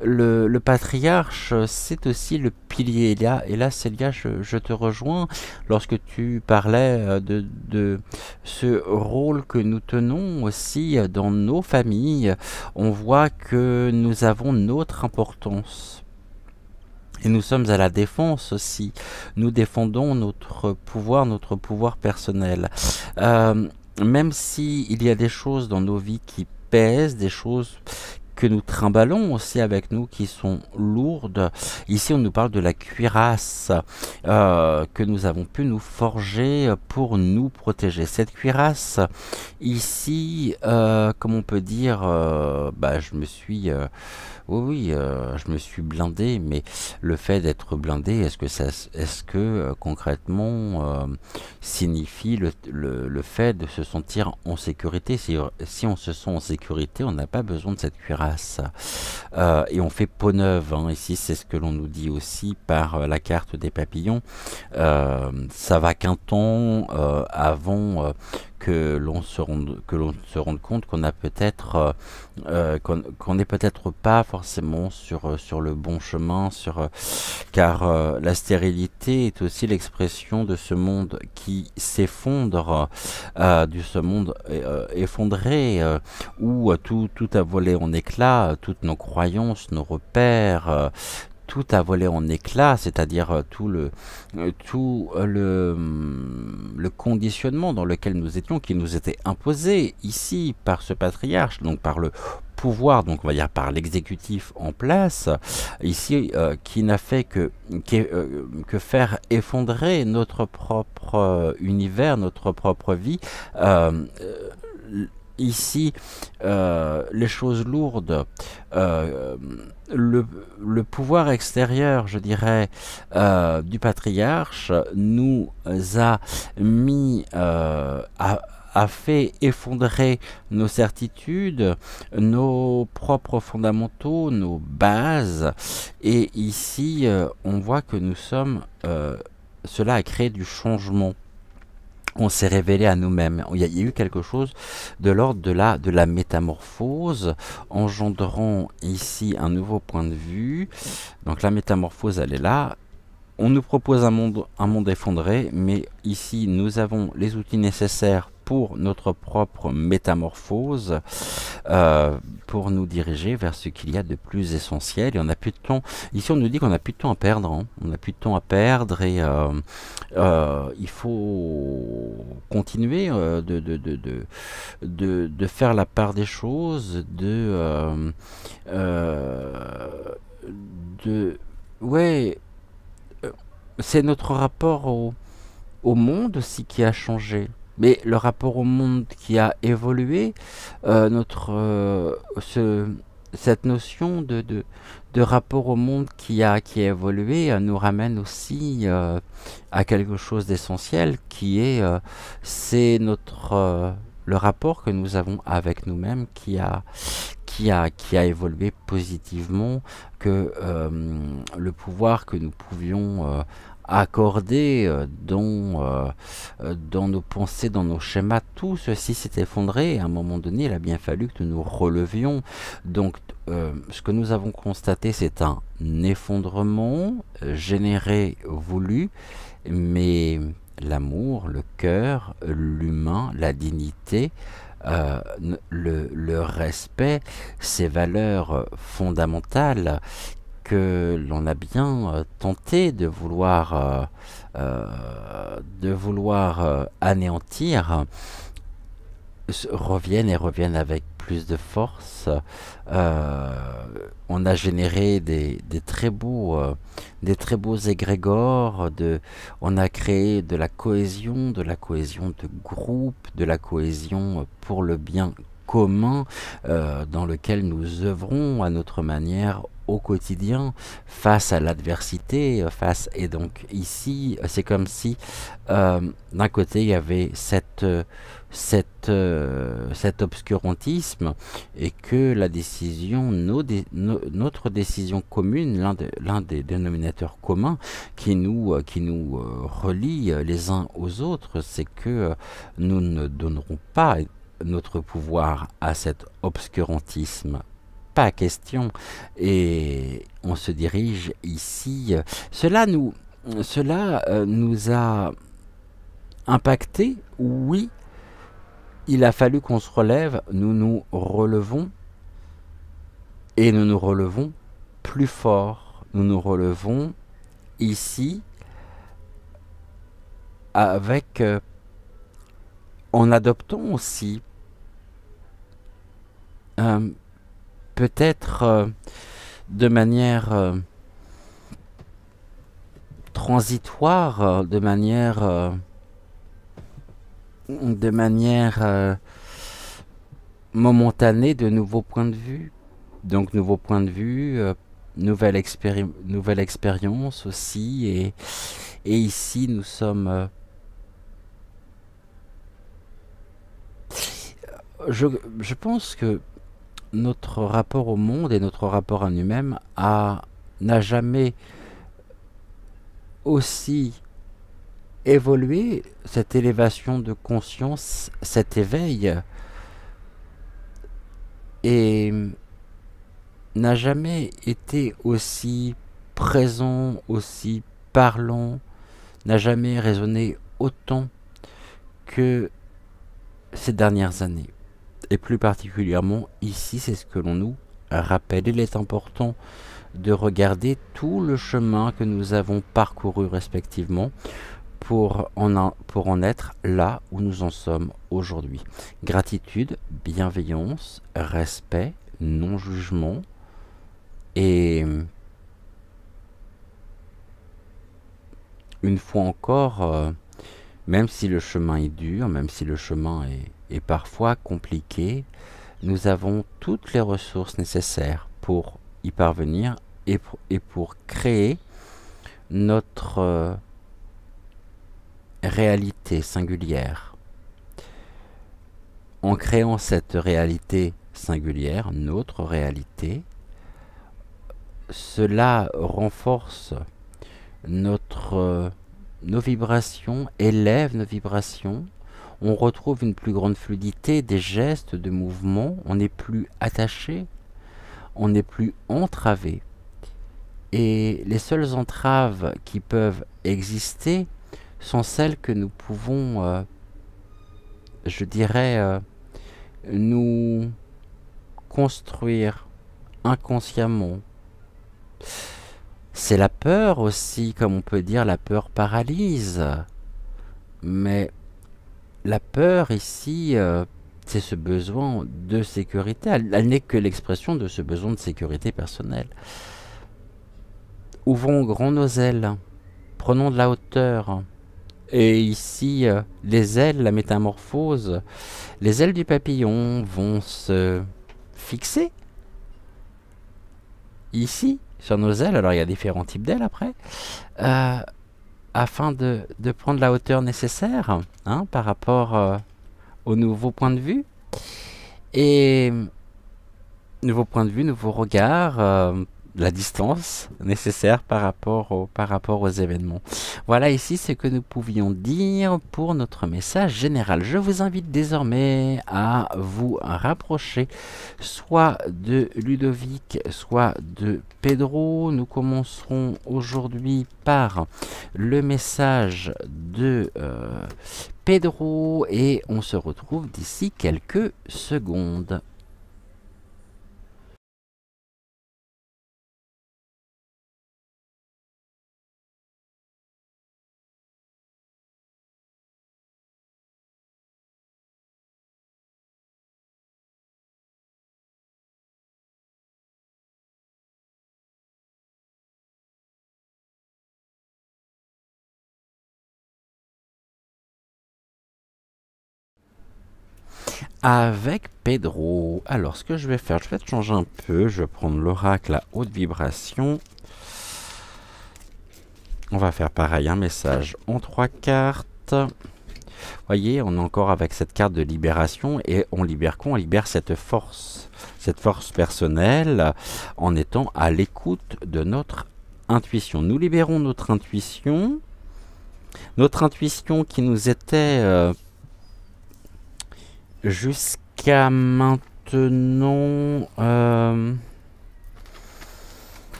S1: le patriarche, c'est aussi le pilier. Et là Célia, je te rejoins lorsque tu parlais de ce rôle que nous tenons aussi dans nos familles. On voit que nous avons notre importance. Et nous sommes à la défense aussi. Nous défendons notre pouvoir personnel. Même si il y a des choses dans nos vies qui pèsent, des choses que nous trimballons aussi avec nous, qui sont lourdes. Ici, on nous parle de la cuirasse que nous avons pu nous forger pour nous protéger. Cette cuirasse, ici, comme on peut dire, je me suis... je me suis blindé, mais le fait d'être blindé, est-ce que concrètement signifie le fait de se sentir en sécurité? Si on se sent en sécurité, on n'a pas besoin de cette cuirasse. Et on fait peau neuve, hein. Ici, c'est ce que l'on nous dit aussi par la carte des papillons. Ça va qu'un temps avant que l'on se rende compte qu'on a peut-être qu'on n'est peut-être pas forcément sur le bon chemin, car la stérilité est aussi l'expression de ce monde qui s'effondre, de ce monde effondré, où tout a volé en éclats, toutes nos croyances, nos repères, tout a volé en éclats, c'est-à-dire le conditionnement dans lequel nous étions, qui nous était imposé ici par ce patriarche, donc par le pouvoir, donc on va dire par l'exécutif en place, ici, qui n'a fait que faire effondrer notre propre univers, notre propre vie. Ici, les choses lourdes, le pouvoir extérieur, je dirais, du patriarche nous a mis, a fait effondrer nos certitudes, nos propres fondamentaux, nos bases. Et ici, on voit que nous sommes... cela a créé du changement. On s'est révélé à nous-mêmes. Il y a eu quelque chose de l'ordre de la métamorphose, engendrant ici un nouveau point de vue. Donc la métamorphose, elle est là. On nous propose un monde effondré, mais ici, nous avons les outils nécessaires pour notre propre métamorphose, pour nous diriger vers ce qu'il y a de plus essentiel. Et on n'a plus de temps. Ici, on nous dit qu'on n'a plus de temps à perdre, hein. On n'a plus de temps à perdre, et il faut continuer de faire la part des choses, ouais, c'est notre rapport au monde aussi qui a changé. Mais le rapport au monde qui a évolué, cette notion de rapport au monde qui a évolué nous ramène aussi à quelque chose d'essentiel qui est c'est le rapport que nous avons avec nous-mêmes qui a évolué positivement, que le pouvoir que nous pouvions accorder dans nos pensées, dans nos schémas, tout ceci s'est effondré. Et à un moment donné, il a bien fallu que nous nous relevions. Donc, ce que nous avons constaté, c'est un effondrement généré, voulu, mais l'amour, le cœur, l'humain, la dignité, le respect, ces valeurs fondamentales que l'on a bien tenté de vouloir anéantir, reviennent et reviennent avec plus de force. Euh, on a généré des très beaux égrégores, on a créé de la cohésion de groupe, de la cohésion pour le bien commun dans lequel nous œuvrons à notre manière au quotidien face à l'adversité, et donc ici c'est comme si d'un côté il y avait cet obscurantisme et que la décision, notre décision commune, l'un des dénominateurs communs qui nous relie les uns aux autres, c'est que nous ne donnerons pas notre pouvoir à cet obscurantisme. Pas question. Et on se dirige ici. Cela nous a impacté, oui. Il a fallu qu'on se relève, nous nous relevons et nous nous relevons plus fort. Nous nous relevons ici avec en adoptant aussi peut-être de manière transitoire, de manière momentanée, de nouveaux points de vue. Donc nouveaux points de vue, nouvelle expérience aussi. Et ici nous sommes... je pense que notre rapport au monde et notre rapport à nous-mêmes n'a jamais aussi évolué. Cette élévation de conscience, cet éveil, et n'a jamais été aussi présent, aussi parlant, n'a jamais résonné autant que ces dernières années. Et plus particulièrement ici, c'est ce que l'on nous rappelle. Il est important de regarder tout le chemin que nous avons parcouru respectivement pour en être là où nous en sommes aujourd'hui. Gratitude, bienveillance, respect, non-jugement et une fois encore, même si le chemin est dur, même si le chemin est parfois compliqué, nous avons toutes les ressources nécessaires pour y parvenir et pour créer notre réalité singulière. En créant cette réalité singulière, notre réalité, cela renforce nos vibrations, élève nos vibrations. On retrouve une plus grande fluidité des gestes, de mouvements. On n'est plus attaché, on n'est plus entravé. Et les seules entraves qui peuvent exister sont celles que nous pouvons, je dirais, nous construire inconsciemment. C'est la peur aussi, comme on peut dire, la peur paralyse. Mais la peur ici, c'est ce besoin de sécurité. Elle n'est que l'expression de ce besoin de sécurité personnelle. Ouvrons grand nos ailes, prenons de la hauteur. Et ici, les ailes, la métamorphose, les ailes du papillon vont se fixer ici, sur nos ailes, alors il y a différents types d'ailes après, euh, afin de prendre la hauteur nécessaire hein, par rapport au nouveau point de vue. Et nouveau point de vue, nouveau regard, la distance nécessaire par rapport aux événements. Voilà ici ce que nous pouvions dire pour notre message général. Je vous invite désormais à vous rapprocher soit de Ludovic, soit de Pedro. Nous commencerons aujourd'hui par le message de Pedro et on se retrouve d'ici quelques secondes. Avec Pedro. Alors, ce que je vais faire, je vais te changer un peu. Je vais prendre l'oracle à haute vibration. On va faire pareil, un message en 3 cartes. Voyez, on est encore avec cette carte de libération. Et on libère quoi? On libère cette force personnelle en étant à l'écoute de notre intuition. Nous libérons notre intuition. Notre intuition qui nous était jusqu'à maintenant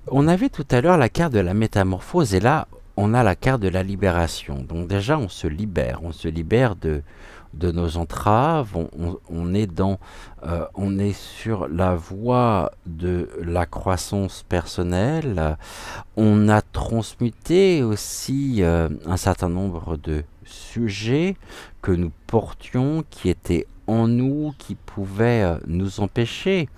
S1: on avait tout à l'heure la carte de la métamorphose et là on a la carte de la libération. Donc déjà on se libère de nos entraves, on est on est sur la voie de la croissance personnelle. On a transmuté aussi un certain nombre de sujets que nous portions, qui étaient en nous, qui pouvaient nous empêcher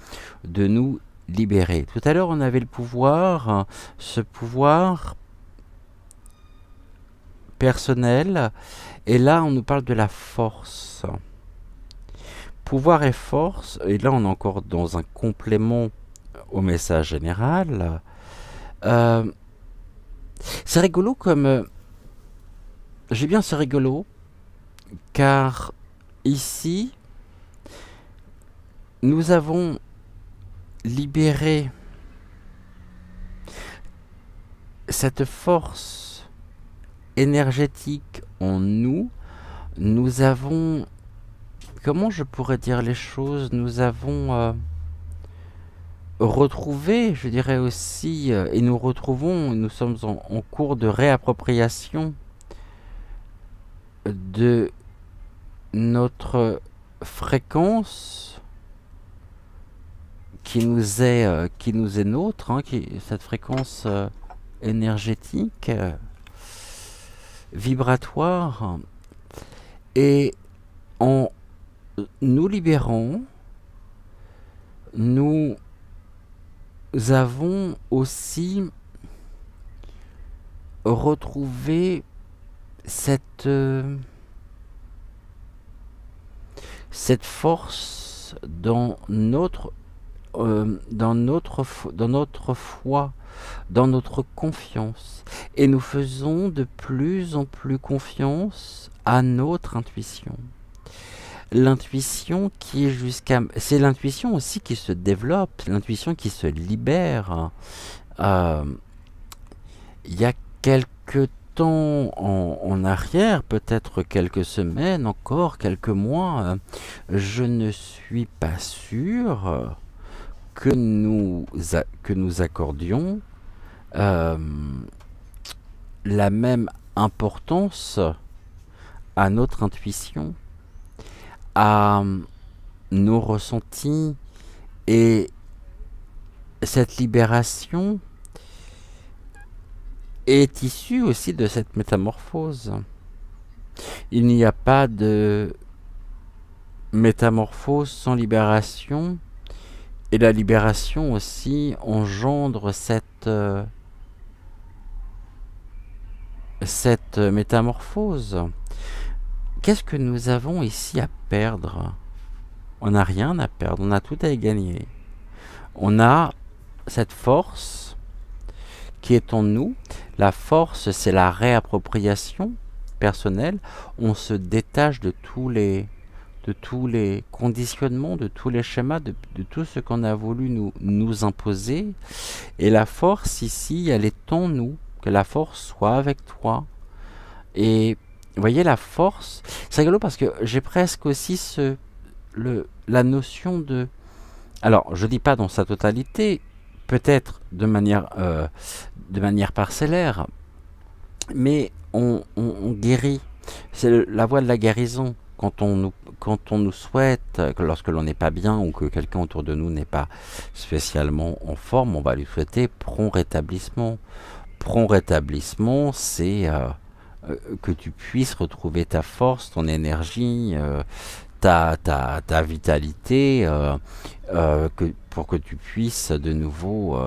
S1: de nous libérer. Tout à l'heure, on avait le pouvoir, ce pouvoir personnel, et là, on nous parle de la force. Pouvoir et force, et là, on est encore dans un complément au message général. C'est rigolo comme... J'ai bien c'est rigolo, car ici, nous avons libéré cette force énergétique en nous. Nous avons... Comment je pourrais dire les choses? Nous avons... retrouver, je dirais aussi, et nous retrouvons, nous sommes en cours de réappropriation de notre fréquence qui nous est nôtre, hein, cette fréquence énergétique, vibratoire, et en nous libérant, nous avons aussi retrouvé cette force dans notre foi, dans notre confiance, et nous faisons de plus en plus confiance à notre intuition. L'intuition qui est c'est l'intuition aussi qui se développe, l'intuition qui se libère. Il y a quelques temps en arrière, peut-être quelques semaines, encore quelques mois, je ne suis pas sûr que nous accordions la même importance à notre intuition, à nos ressentis, et cette libération est issue aussi de cette métamorphose. Il n'y a pas de métamorphose sans libération, et la libération aussi engendre cette métamorphose. Qu'est-ce que nous avons ici à perdre On n'a rien à perdre, on a tout à y gagner. On a cette force qui est en nous. La force, c'est la réappropriation personnelle. On se détache de tous les conditionnements, de tous les schémas, de tout ce qu'on a voulu nous imposer. Et la force ici, elle est en nous. Que la force soit avec toi. Et vous voyez, la force, c'est rigolo parce que j'ai presque aussi la notion de... Alors, je dis pas dans sa totalité, peut-être de manière parcellaire, mais on guérit. C'est la voie de la guérison. Quand on nous souhaite, que lorsque l'on n'est pas bien ou que quelqu'un autour de nous n'est pas spécialement en forme, on va lui souhaiter prompt rétablissement. Prompt rétablissement, c'est que tu puisses retrouver ta force, ton énergie, ta vitalité, pour que tu puisses de nouveau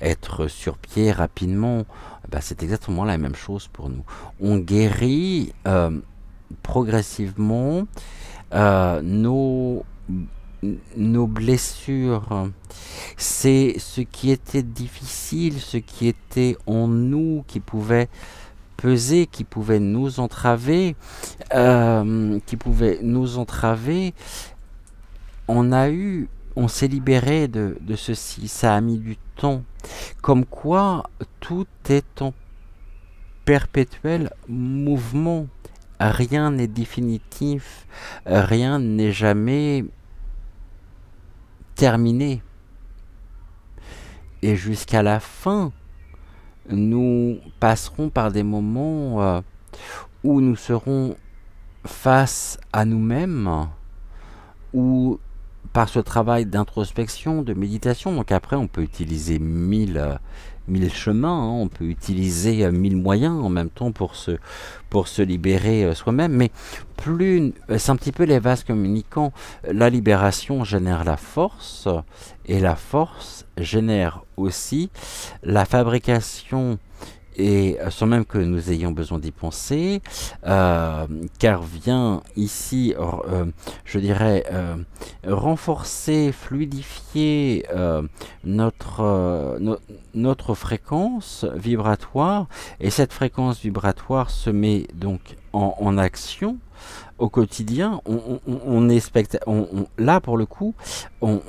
S1: être sur pied rapidement. Bah, c'est exactement la même chose pour nous. On guérit progressivement nos blessures. C'est ce qui était difficile, ce qui était en nous, qui pouvait peser, qui pouvait nous entraver, on s'est libéré de ceci. Ça a mis du temps. Comme quoi, tout est en perpétuel mouvement. Rien n'est définitif, rien n'est jamais terminé. Et jusqu'à la fin, nous passerons par des moments où nous serons face à nous-mêmes, ou par ce travail d'introspection, de méditation. Donc après, on peut utiliser mille chemins, hein, on peut utiliser 1000 moyens en même temps pour se libérer soi-même. Mais c'est un petit peu les vases communicants. La libération génère la force, et la force génère aussi la fabrication, et sans même que nous ayons besoin d'y penser, car vient ici, je dirais, renforcer, fluidifier notre fréquence vibratoire, et cette fréquence vibratoire se met donc en action au quotidien. Là, pour le coup, on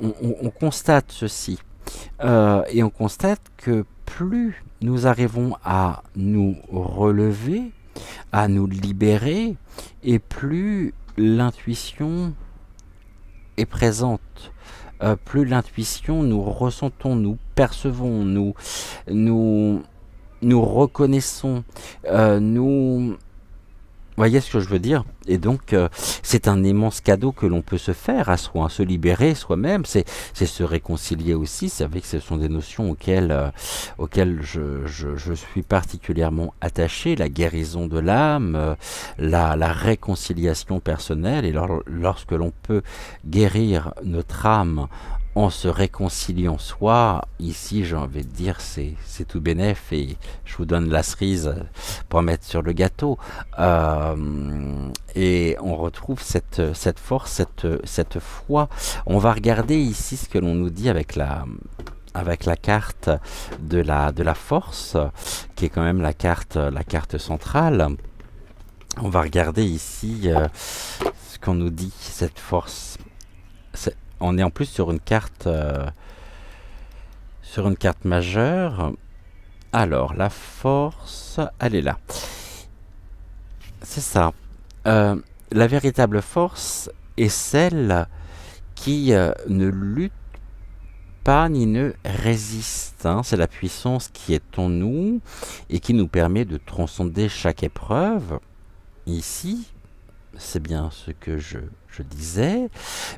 S1: constate ceci. Et on constate que plus nous arrivons à nous relever, à nous libérer, et plus l'intuition est présente. Plus l'intuition, nous ressentons, nous percevons, nous reconnaissons, nous... Voyez ce que je veux dire? Et donc, c'est un immense cadeau que l'on peut se faire à soi, hein, se libérer soi-même, c'est se réconcilier aussi. C'est vrai que ce sont des notions auxquelles je suis particulièrement attaché, la guérison de l'âme, la réconciliation personnelle. Et lorsque l'on peut guérir notre âme en se réconciliant soi, ici j'ai envie de dire c'est tout bénef, et je vous donne la cerise pour mettre sur le gâteau. Et on retrouve cette force, cette foi. On va regarder ici ce que l'on nous dit avec la carte de la force, qui est quand même la carte centrale. On va regarder ici ce qu'on nous dit, cette force. On est en plus sur une carte majeure. Alors, la force, elle est là. C'est ça. La véritable force est celle qui ne lutte pas ni ne résiste. Hein. C'est la puissance qui est en nous et qui nous permet de transcender chaque épreuve. Ici, c'est bien ce que je disais,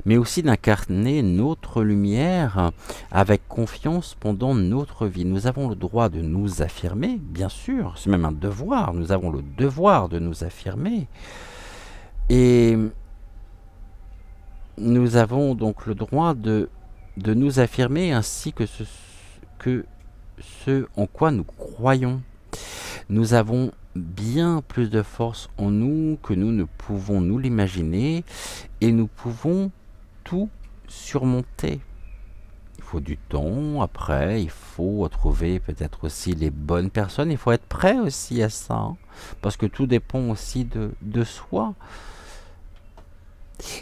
S1: mais aussi d'incarner notre lumière avec confiance pendant notre vie. Nous avons le droit de nous affirmer, bien sûr, c'est même un devoir, nous avons le devoir de nous affirmer, et nous avons donc le droit de nous affirmer, ainsi que ce en quoi nous croyons. Nous avons bien plus de force en nous que nous ne pouvons nous l'imaginer, et nous pouvons tout surmonter. Il faut du temps, après, il faut trouver peut-être aussi les bonnes personnes, il faut être prêt aussi à ça, hein, parce que tout dépend aussi de soi.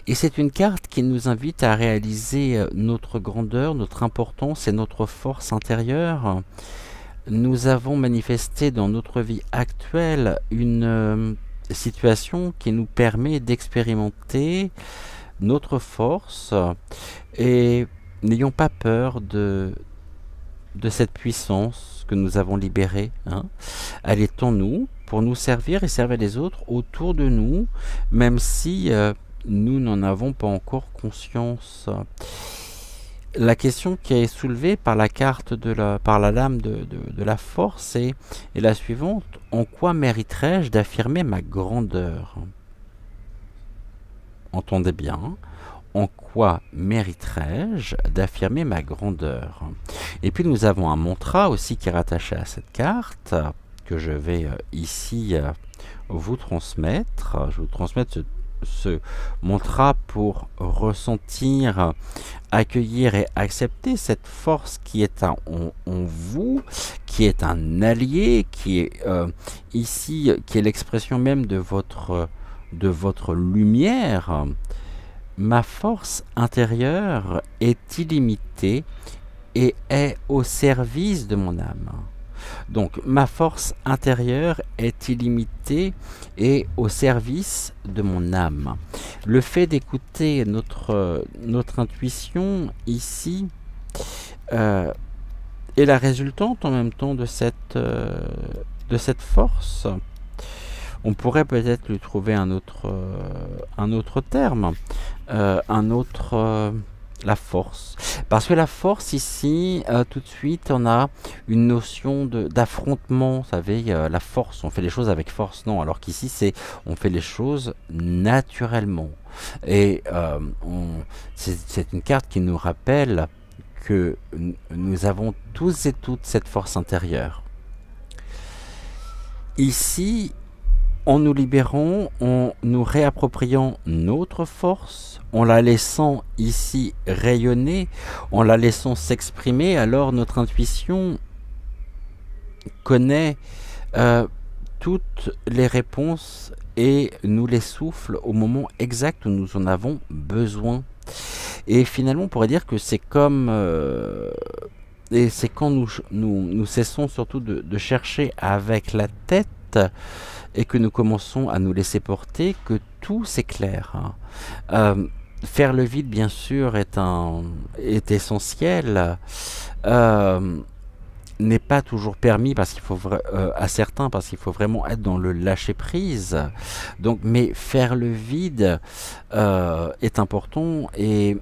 S1: Et c'est une carte qui nous invite à réaliser notre grandeur, notre importance et notre force intérieure. Nous avons manifesté dans notre vie actuelle une situation qui nous permet d'expérimenter notre force et n'ayons pas peur de cette puissance que nous avons libérée, hein. Elle est en nous pour nous servir et servir les autres autour de nous, même si nous n'en avons pas encore conscience. La question qui est soulevée par la carte par la lame de la force est la suivante. En quoi mériterais-je d'affirmer ma grandeur? Entendez bien. En quoi mériterais-je d'affirmer ma grandeur? Et puis nous avons un mantra aussi qui est rattaché à cette carte, que je vais ici vous transmettre. Je vais vous transmettre ce mantra pour ressentir, accueillir et accepter cette force qui est en vous, qui est un allié, qui est ici, qui est l'expression même de votre lumière. Ma force intérieure est illimitée et est au service de mon âme. Donc ma force intérieure est illimitée et au service de mon âme. Le fait d'écouter notre intuition ici est la résultante en même temps de cette force. On pourrait peut-être lui trouver un autre terme, la force. Parce que la force ici, tout de suite, on a une notion d'affrontement. Vous savez, la force, on fait les choses avec force, non. Alors qu'ici, on fait les choses naturellement. Et c'est une carte qui nous rappelle que nous avons tous et toutes cette force intérieure. Ici, en nous libérant, en nous réappropriant notre force, en la laissant ici rayonner, en la laissant s'exprimer, alors notre intuition connaît toutes les réponses et nous les souffle au moment exact où nous en avons besoin. Et finalement, on pourrait dire que c'est comme... et c'est quand nous cessons surtout de chercher avec la tête et que nous commençons à nous laisser porter, que tout s'éclaire. Faire le vide, bien sûr, est essentiel, n'est pas toujours permis parce qu'il faut à certains, parce qu'il faut vraiment être dans le lâcher prise. Donc, mais faire le vide est important et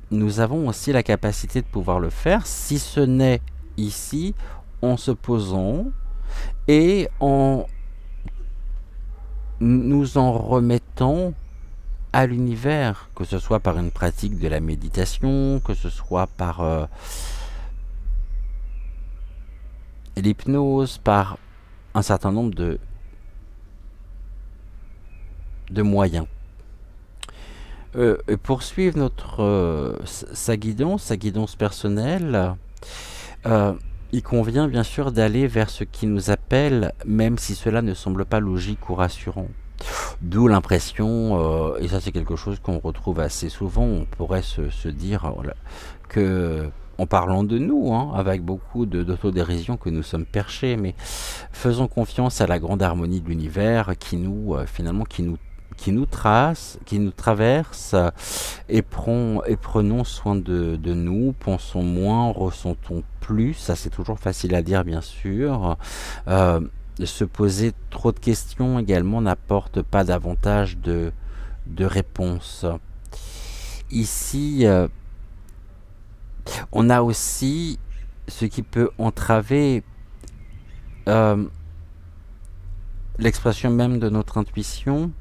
S1: nous avons aussi la capacité de pouvoir le faire, si ce n'est ici en se posant et en nous en remettant à l'univers, que ce soit par une pratique de la méditation, que ce soit par l'hypnose, par un certain nombre de moyens. Poursuivre sa guidance personnelle, il convient bien sûr d'aller vers ce qui nous appelle, même si cela ne semble pas logique ou rassurant. D'où l'impression, et ça c'est quelque chose qu'on retrouve assez souvent, on pourrait se dire que, en parlant de nous, hein, avec beaucoup d'autodérision, que nous sommes perchés, mais faisons confiance à la grande harmonie de l'univers qui finalement, qui nous traverse et prenons soin de nous, pensons moins, ressentons plus, ça c'est toujours facile à dire bien sûr. Se poser trop de questions également n'apporte pas davantage de réponses. Ici, on a aussi ce qui peut entraver l'expression même de notre intuition,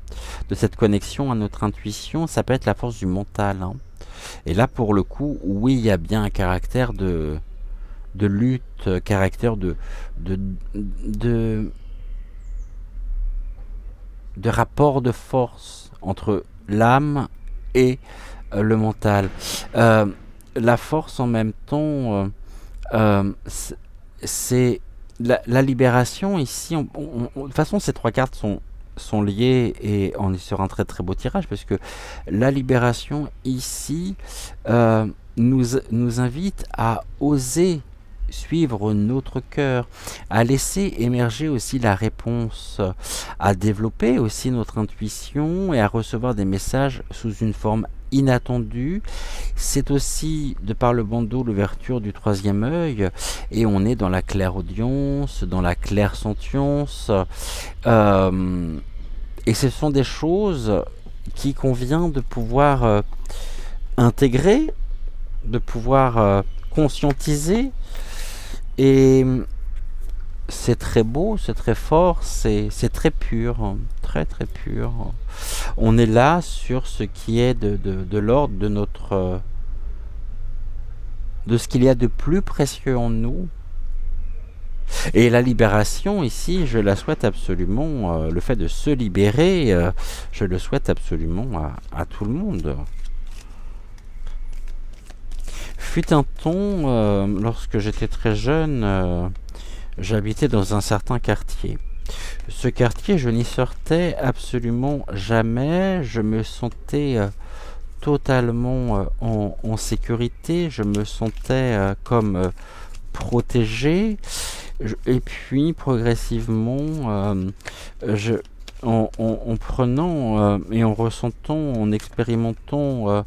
S1: de cette connexion à notre intuition, ça peut être la force du mental, hein. Et là, pour le coup, oui, il y a bien un caractère de lutte, caractère de rapport de force entre l'âme et le mental. Euh, la force en même temps, c'est la libération ici. De toute façon, ces trois cartes sont liées et on est sur un très très beau tirage parce que la libération ici euh, nous invite à oser suivre notre cœur, à laisser émerger aussi la réponse, à développer aussi notre intuition et à recevoir des messages sous une forme inattendue. C'est aussi, de par le bandeau, l'ouverture du troisième œil, et on est dans la clairaudience, dans la clairsentience, euh, et ce sont des choses qui convient de pouvoir intégrer, de pouvoir conscientiser, et c'est très beau, c'est très fort, c'est très pur, hein, très très pur. On est là sur ce qui est de l'ordre de notre, de ce qu'il y a de plus précieux en nous. Et la libération ici, je la souhaite absolument, le fait de se libérer, je le souhaite absolument à tout le monde. Fut un temps, lorsque j'étais très jeune, j'habitais dans un certain quartier. Ce quartier, je n'y sortais absolument jamais. Je me sentais totalement en sécurité. Je me sentais comme protégé. Et puis, progressivement, en prenant et en ressentant, en expérimentant,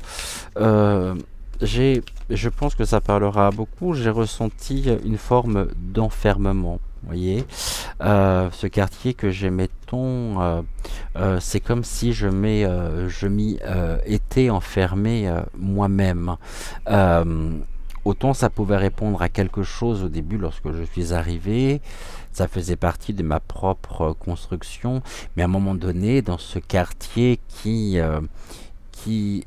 S1: euh, je pense que ça parlera à beaucoup, j'ai ressenti une forme d'enfermement. Vous voyez, ce quartier que j'aimais tant, c'est comme si je m'y étais enfermé moi-même. Euh, Autant ça pouvait répondre à quelque chose au début lorsque je suis arrivé, ça faisait partie de ma propre construction, mais à un moment donné, dans ce quartier qui, qui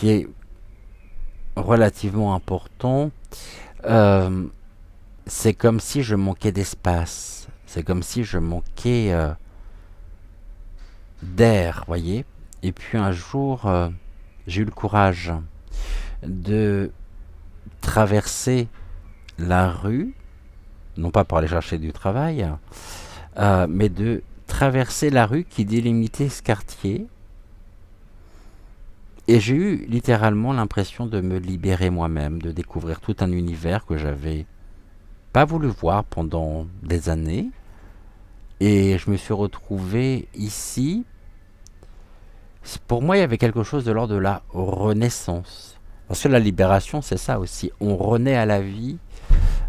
S1: est relativement important, euh, c'est comme si je manquais d'espace, c'est comme si je manquais d'air, voyez. Et puis un jour, j'ai eu le courage de traverser la rue, non pas pour aller chercher du travail, mais de traverser la rue qui délimitait ce quartier. Et j'ai eu littéralement l'impression de me libérer moi-même, de découvrir tout un univers que j'avais pas voulu voir pendant des années. Et je me suis retrouvé ici. Pour moi, il y avait quelque chose de l'ordre de la renaissance. Parce que la libération, c'est ça aussi. On renaît à la vie.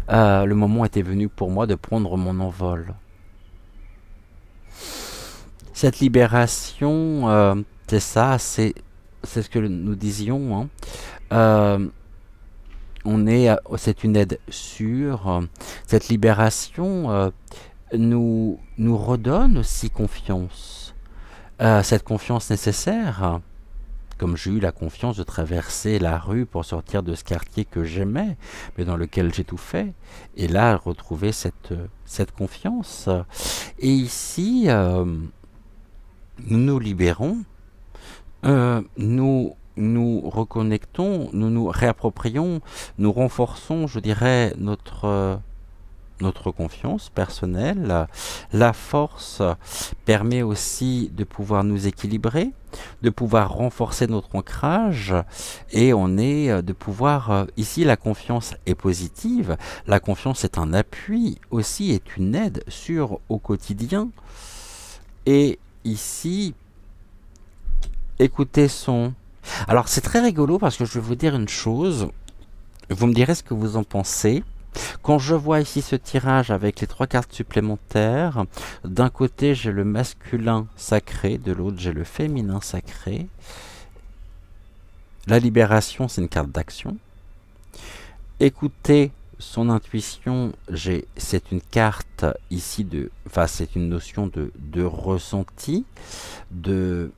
S1: Le moment était venu pour moi de prendre mon envol. Cette libération, c'est ça, c'est ce que nous disions, hein. Euh, c'est une aide sûre. Cette libération nous redonne aussi confiance. Cette confiance nécessaire, comme j'ai eu la confiance de traverser la rue pour sortir de ce quartier que j'aimais, mais dans lequel j'étouffais, et là retrouver cette confiance. Et ici, nous nous libérons, nous reconnectons, nous nous réapproprions, nous renforçons, je dirais, notre confiance personnelle. La force permet aussi de pouvoir nous équilibrer, de pouvoir renforcer notre ancrage, et de pouvoir, ici la confiance est positive, la confiance est un appui aussi, est une aide sur au quotidien. Et ici, écoutez son... Alors c'est très rigolo parce que je vais vous dire une chose, vous me direz ce que vous en pensez. Quand je vois ici ce tirage avec les trois cartes supplémentaires, d'un côté j'ai le masculin sacré, de l'autre j'ai le féminin sacré. La libération, c'est une carte d'action. Écouter son intuition, c'est une carte ici enfin c'est une notion de ressenti, de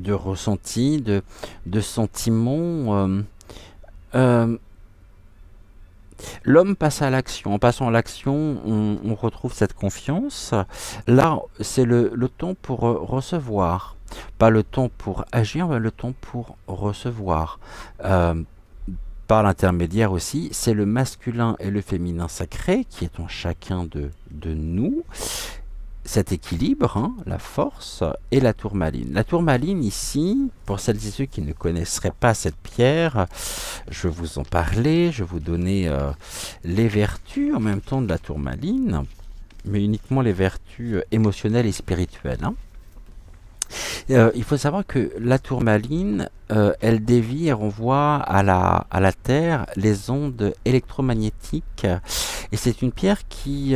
S1: ressenti, de sentiment. Euh, L'homme passe à l'action. En passant à l'action, on retrouve cette confiance. Là, c'est le temps pour recevoir. Pas le temps pour agir, mais le temps pour recevoir. Euh, Par l'intermédiaire aussi, c'est le masculin et le féminin sacré qui est en chacun de nous. Cet équilibre, hein, la force et la tourmaline. La tourmaline ici, pour celles et ceux qui ne connaisseraient pas cette pierre, je vais vous en parler, je vais vous donner les vertus en même temps de la tourmaline, mais uniquement les vertus émotionnelles et spirituelles. Hein. Il faut savoir que la tourmaline, elle dévie et renvoie à la Terre les ondes électromagnétiques, et c'est une pierre qui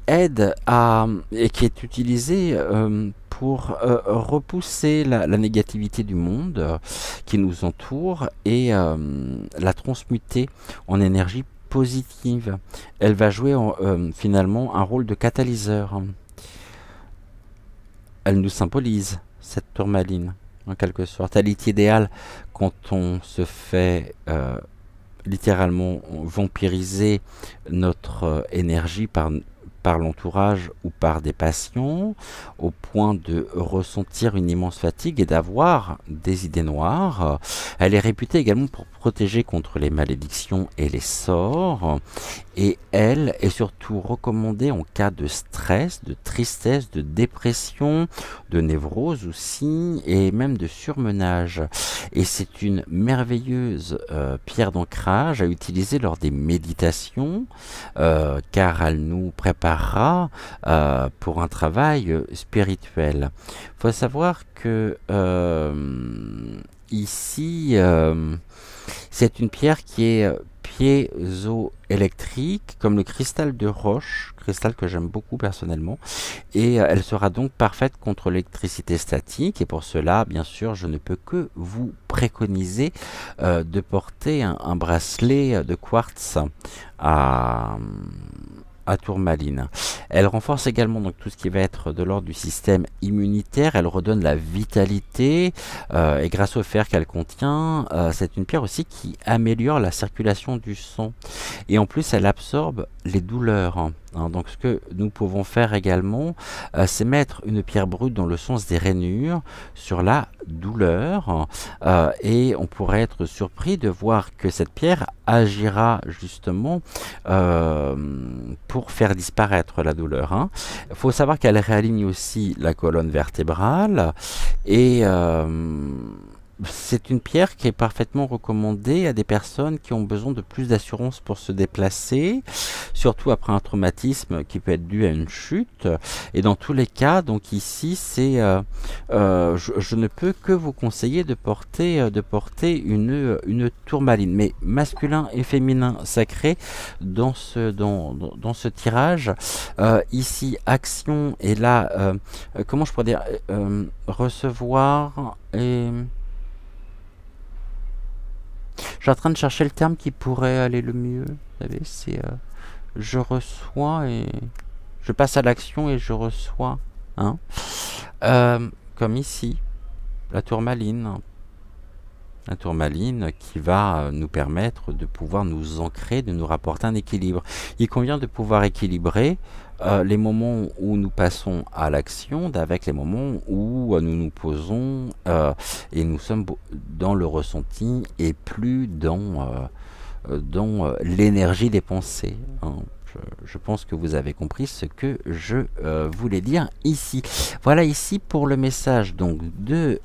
S1: aide à et qui est utilisée pour repousser la négativité du monde qui nous entoure et la transmuter en énergie positive. Elle va jouer finalement un rôle de catalyseur. Elle nous symbolise, cette tourmaline, en quelque sorte. Elle est idéale quand on se fait littéralement vampiriser notre énergie par l'entourage ou par des patients, au point de ressentir une immense fatigue et d'avoir des idées noires. Elle est réputée également pour protéger contre les malédictions et les sorts, et elle est surtout recommandée en cas de stress, de tristesse, de dépression, de névrose aussi, et même de surmenage. Et c'est une merveilleuse pierre d'ancrage à utiliser lors des méditations, car elle nous préparera pour un travail spirituel. Il faut savoir que ici, c'est une pierre qui est piézoélectrique, comme le cristal de roche, cristal que j'aime beaucoup personnellement, et elle sera donc parfaite contre l'électricité statique, et pour cela, bien sûr, je ne peux que vous préconiser de porter un bracelet de quartz à tourmaline. Elle renforce également donc tout ce qui va être de l'ordre du système immunitaire, elle redonne la vitalité et grâce au fer qu'elle contient, c'est une pierre aussi qui améliore la circulation du sang et en plus elle absorbe les douleurs. Hein. Donc ce que nous pouvons faire également, c'est mettre une pierre brute dans le sens des rainures sur la douleur et on pourrait être surpris de voir que cette pierre agira justement pour faire disparaître la douleur. Hein. Il faut savoir qu'elle réaligne aussi la colonne vertébrale et c'est une pierre qui est parfaitement recommandée à des personnes qui ont besoin de plus d'assurance pour se déplacer, surtout après un traumatisme qui peut être dû à une chute. Et dans tous les cas, donc ici, c'est, je ne peux que vous conseiller de porter une tourmaline, mais masculin et féminin sacré dans ce tirage. Ici, action et là, comment je pourrais dire, recevoir et je suis en train de chercher le terme qui pourrait aller le mieux. Vous savez, c'est je reçois et je passe à l'action et je reçois. Hein. Comme ici, la tourmaline. La tourmaline qui va nous permettre de pouvoir nous ancrer, de nous rapporter un équilibre. Il convient de pouvoir équilibrer les moments où nous passons à l'action avec les moments où nous nous posons et nous sommes dans le ressenti et plus dans l'énergie des pensées. Hein. Je pense que vous avez compris ce que je voulais dire ici. Voilà ici pour le message donc de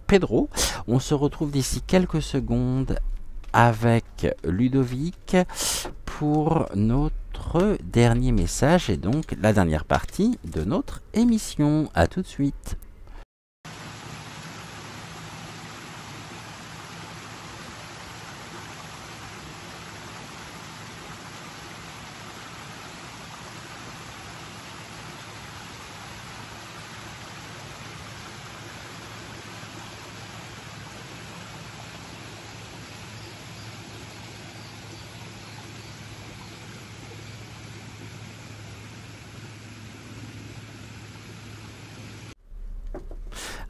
S1: Pedro. On se retrouve d'ici quelques secondes avec Ludovic pour notre dernier message et donc la dernière partie de notre émission. À tout de suite.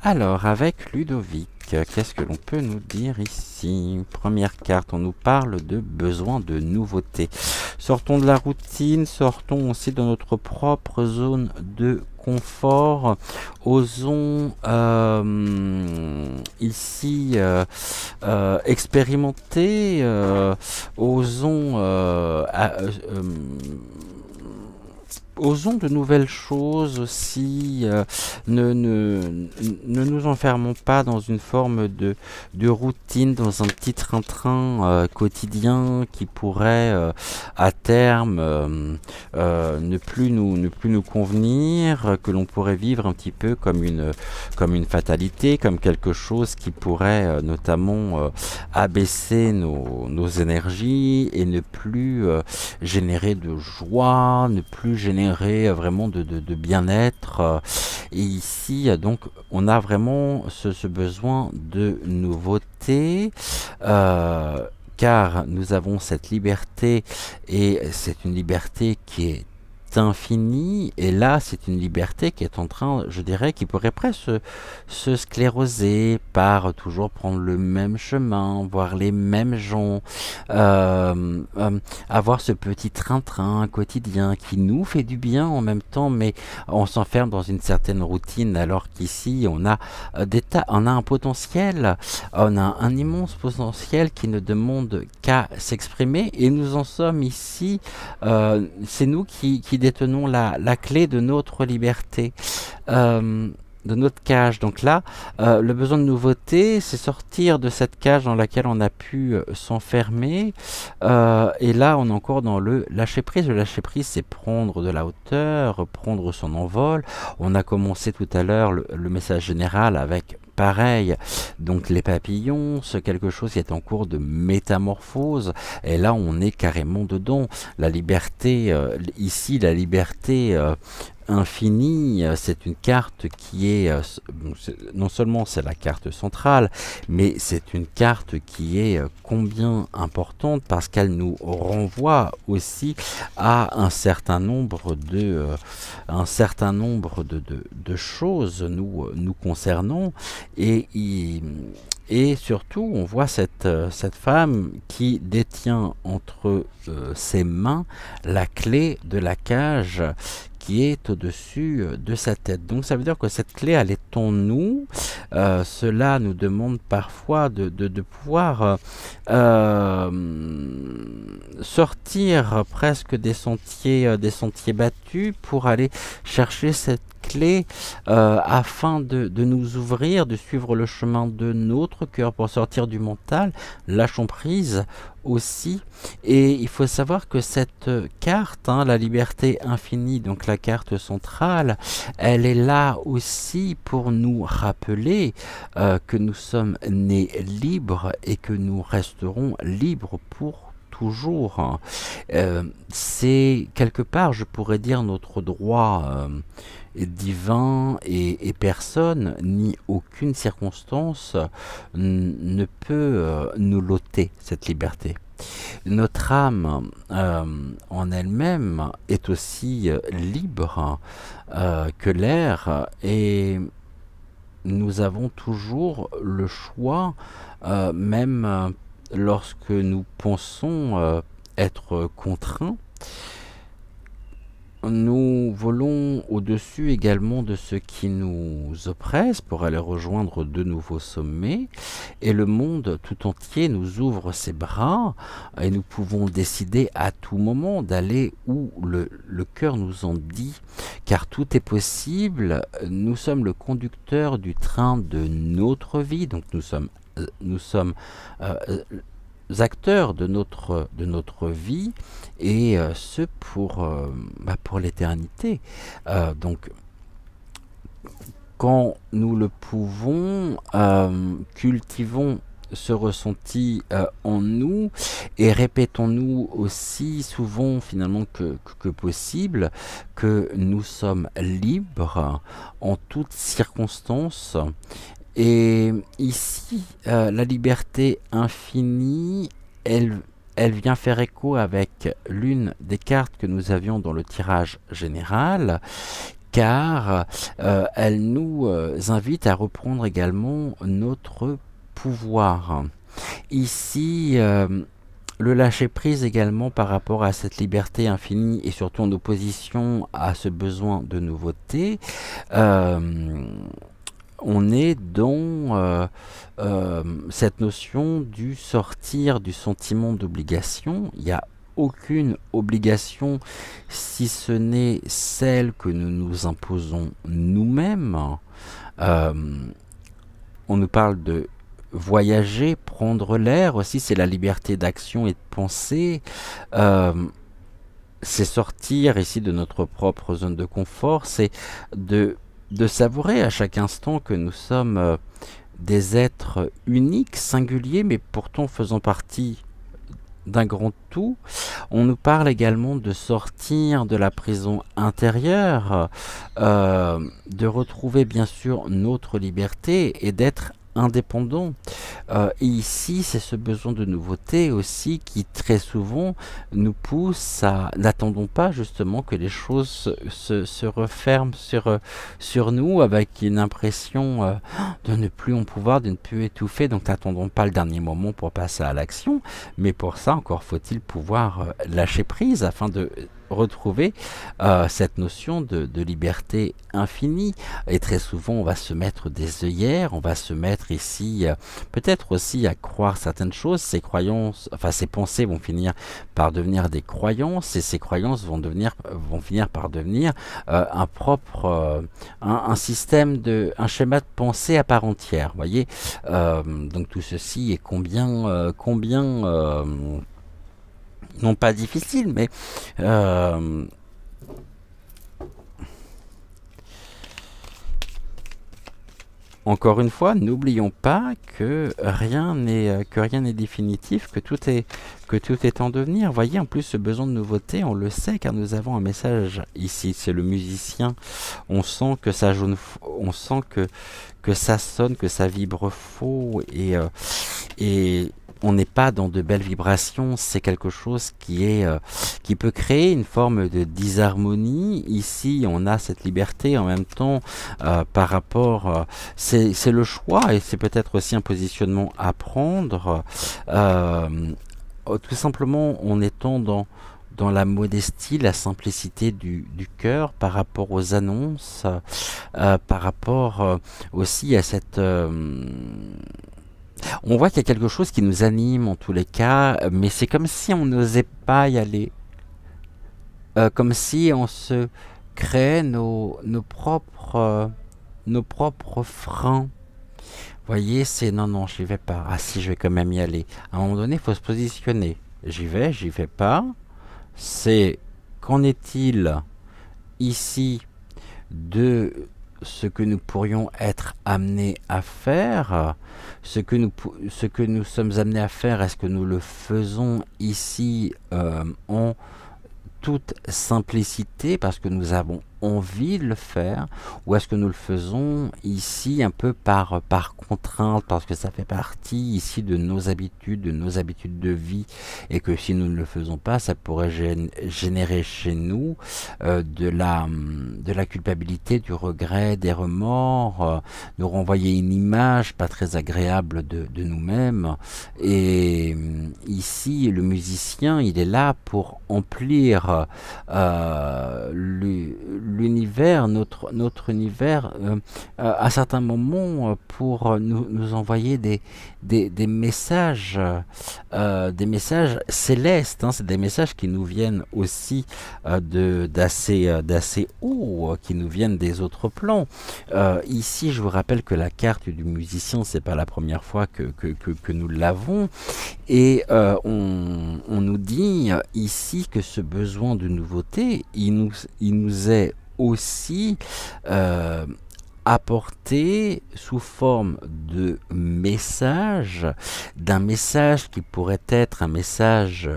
S1: Alors, avec Ludovic, Qu'est-ce que l'on peut nous dire ici? Première carte, on nous parle de besoin de nouveauté. Sortons de la routine, sortons aussi de notre propre zone de confort. Osons ici expérimenter, osons osons de nouvelles choses aussi, ne nous enfermons pas dans une forme de routine, dans un petit train-train quotidien qui pourrait à terme ne plus nous convenir, que l'on pourrait vivre un petit peu comme une fatalité, comme quelque chose qui pourrait notamment abaisser nos énergies et ne plus générer de joie, ne plus générer vraiment de bien-être. Et ici, donc, on a vraiment ce besoin de nouveauté, car nous avons cette liberté, et c'est une liberté qui est infinie, et là c'est une liberté qui est en train, je dirais, qui pourrait presque se scléroser par toujours prendre le même chemin, voir les mêmes gens, avoir ce petit train-train quotidien qui nous fait du bien en même temps, mais on s'enferme dans une certaine routine, alors qu'ici on a on a un potentiel, on a un immense potentiel qui ne demande qu'à s'exprimer, et nous en sommes ici, c'est nous qui détenons la clé de notre liberté, de notre cage. Donc là, le besoin de nouveauté, c'est sortir de cette cage dans laquelle on a pu s'enfermer, et là on est encore dans le lâcher prise. Le lâcher prise, c'est prendre de la hauteur, prendre son envol. On a commencé tout à l'heure le message général avec pareil, donc les papillons, c'est quelque chose qui est en cours de métamorphose, et là on est carrément dedans. La liberté, ici la liberté infinie, c'est une carte qui est, non seulement c'est la carte centrale, mais c'est une carte qui est combien importante, parce qu'elle nous renvoie aussi à un certain nombre de choses nous concernant, et surtout on voit cette femme qui détient entre ses mains la clé de la cage qui est au-dessus de sa tête. Donc ça veut dire que cette clé, elle est en nous. Cela nous demande parfois de pouvoir sortir presque des sentiers battus pour aller chercher cette clé, afin de nous ouvrir, de suivre le chemin de notre cœur pour sortir du mental. Lâchons prise aussi, et il faut savoir que cette carte, la liberté infinie, donc la carte centrale, elle est là aussi pour nous rappeler que nous sommes nés libres et que nous resterons libres pour toujours. C'est quelque part, je pourrais dire, notre droit divin, et personne ni aucune circonstance ne peut nous l'ôter, cette liberté. Notre âme en elle-même est aussi libre que l'air, et nous avons toujours le choix, même lorsque nous pensons être contraints. Nous volons au-dessus également de ce qui nous oppresse pour aller rejoindre de nouveaux sommets, et le monde tout entier nous ouvre ses bras, et nous pouvons décider à tout moment d'aller où le cœur nous en dit, car tout est possible. Nous sommes le conducteur du train de notre vie, donc nous sommes acteurs de notre vie, et ce pour l'éternité. Donc quand nous le pouvons, cultivons ce ressenti en nous, et répétons-nous aussi souvent finalement que possible que nous sommes libres en toutes circonstances. Et ici, la liberté infinie, elle vient faire écho avec l'une des cartes que nous avions dans le tirage général, car elle nous invite à reprendre également notre pouvoir. Ici, le lâcher-prise également par rapport à cette liberté infinie et surtout en opposition à ce besoin de nouveauté, on est dans cette notion du sortir du sentiment d'obligation. Il n'y a aucune obligation si ce n'est celle que nous nous imposons nous-mêmes. Euh, on nous parle de voyager, prendre l'air aussi, c'est la liberté d'action et de penser. Euh, c'est sortir ici de notre propre zone de confort, c'est de savourer à chaque instant que nous sommes des êtres uniques, singuliers, mais pourtant faisant partie d'un grand tout. On nous parle également de sortir de la prison intérieure, de retrouver bien sûr notre liberté et d'être indépendant. Et ici, c'est ce besoin de nouveauté aussi qui très souvent nous pousse à... N'attendons pas justement que les choses se referment sur nous avec une impression de ne plus en pouvoir, de ne plus étouffer. Donc n'attendons pas le dernier moment pour passer à l'action. Mais pour ça, encore faut-il pouvoir lâcher prise afin de retrouver cette notion de liberté infinie. Et très souvent, on va se mettre des œillères, on va se mettre ici, peut-être aussi à croire certaines choses. Ces croyances, enfin ces pensées vont finir par devenir des croyances, et ces croyances vont finir par devenir un propre, un système un schéma de pensée à part entière. Voyez, donc tout ceci est combien non pas difficile, mais encore une fois, n'oublions pas que rien n'est définitif, que tout est en devenir. Voyez, en plus, ce besoin de nouveauté, on le sait car nous avons un message ici. C'est le musicien. On sent que ça jaune, on sent que ça sonne, que ça vibre faux et on n'est pas dans de belles vibrations, c'est quelque chose qui peut créer une forme de disharmonie. Ici, on a cette liberté en même temps par rapport, c'est le choix et c'est peut-être aussi un positionnement à prendre, tout simplement en étant dans la modestie, la simplicité du cœur par rapport aux annonces, par rapport aussi à cette... on voit qu'il y a quelque chose qui nous anime en tous les cas, mais c'est comme si on n'osait pas y aller. Comme si on se créait nos propres freins. Vous voyez, c'est non, non, j'y vais pas. Ah si, je vais quand même y aller. À un moment donné, il faut se positionner. J'y vais pas. C'est qu'en est-il ici de ce que nous pourrions être amenés à faire, ce que nous sommes amenés à faire, est-ce que nous le faisons ici en toute simplicité parce que nous avons envie de le faire, ou est-ce que nous le faisons ici un peu par contrainte parce que ça fait partie ici de nos habitudes de vie, et que si nous ne le faisons pas, ça pourrait générer chez nous de la culpabilité, du regret, des remords, nous renvoyer une image pas très agréable de nous-mêmes. Et ici, le musicien, il est là pour emplir l'univers, notre univers, à certains moments, pour nous envoyer des messages célestes. Hein, c'est des messages qui nous viennent aussi d'assez haut, qui nous viennent des autres plans. Ici, je vous rappelle que la carte du musicien, c'est pas la première fois que nous l'avons, et on nous dit ici que ce besoin de nouveauté, il nous est aussi apporté sous forme de message, d'un message qui pourrait être un message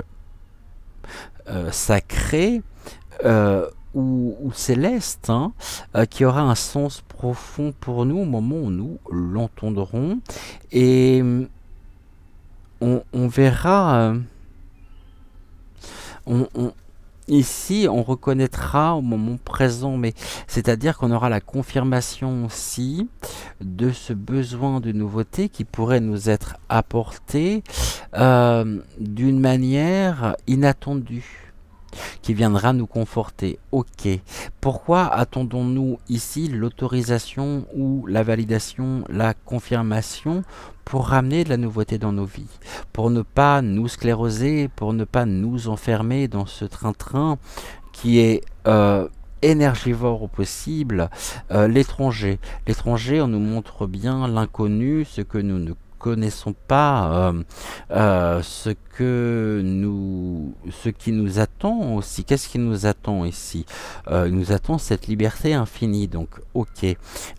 S1: sacré ou céleste, hein, qui aura un sens profond pour nous au moment où nous l'entendrons, et on verra, on ici, on reconnaîtra au moment présent, mais c'est-à-dire qu'on aura la confirmation aussi de ce besoin de nouveauté qui pourrait nous être apporté d'une manière inattendue, qui viendra nous conforter. Ok. Pourquoi attendons-nous ici l'autorisation ou la validation, la confirmation pour ramener de la nouveauté dans nos vies, pour ne pas nous scléroser, pour ne pas nous enfermer dans ce train-train qui est énergivore au possible. L'étranger. L'étranger, on nous montre bien l'inconnu, ce que nous ne connaissons pas, ce qui nous attend aussi. Qu'est-ce qui nous attend ici? Il nous attend cette liberté infinie. Donc, ok.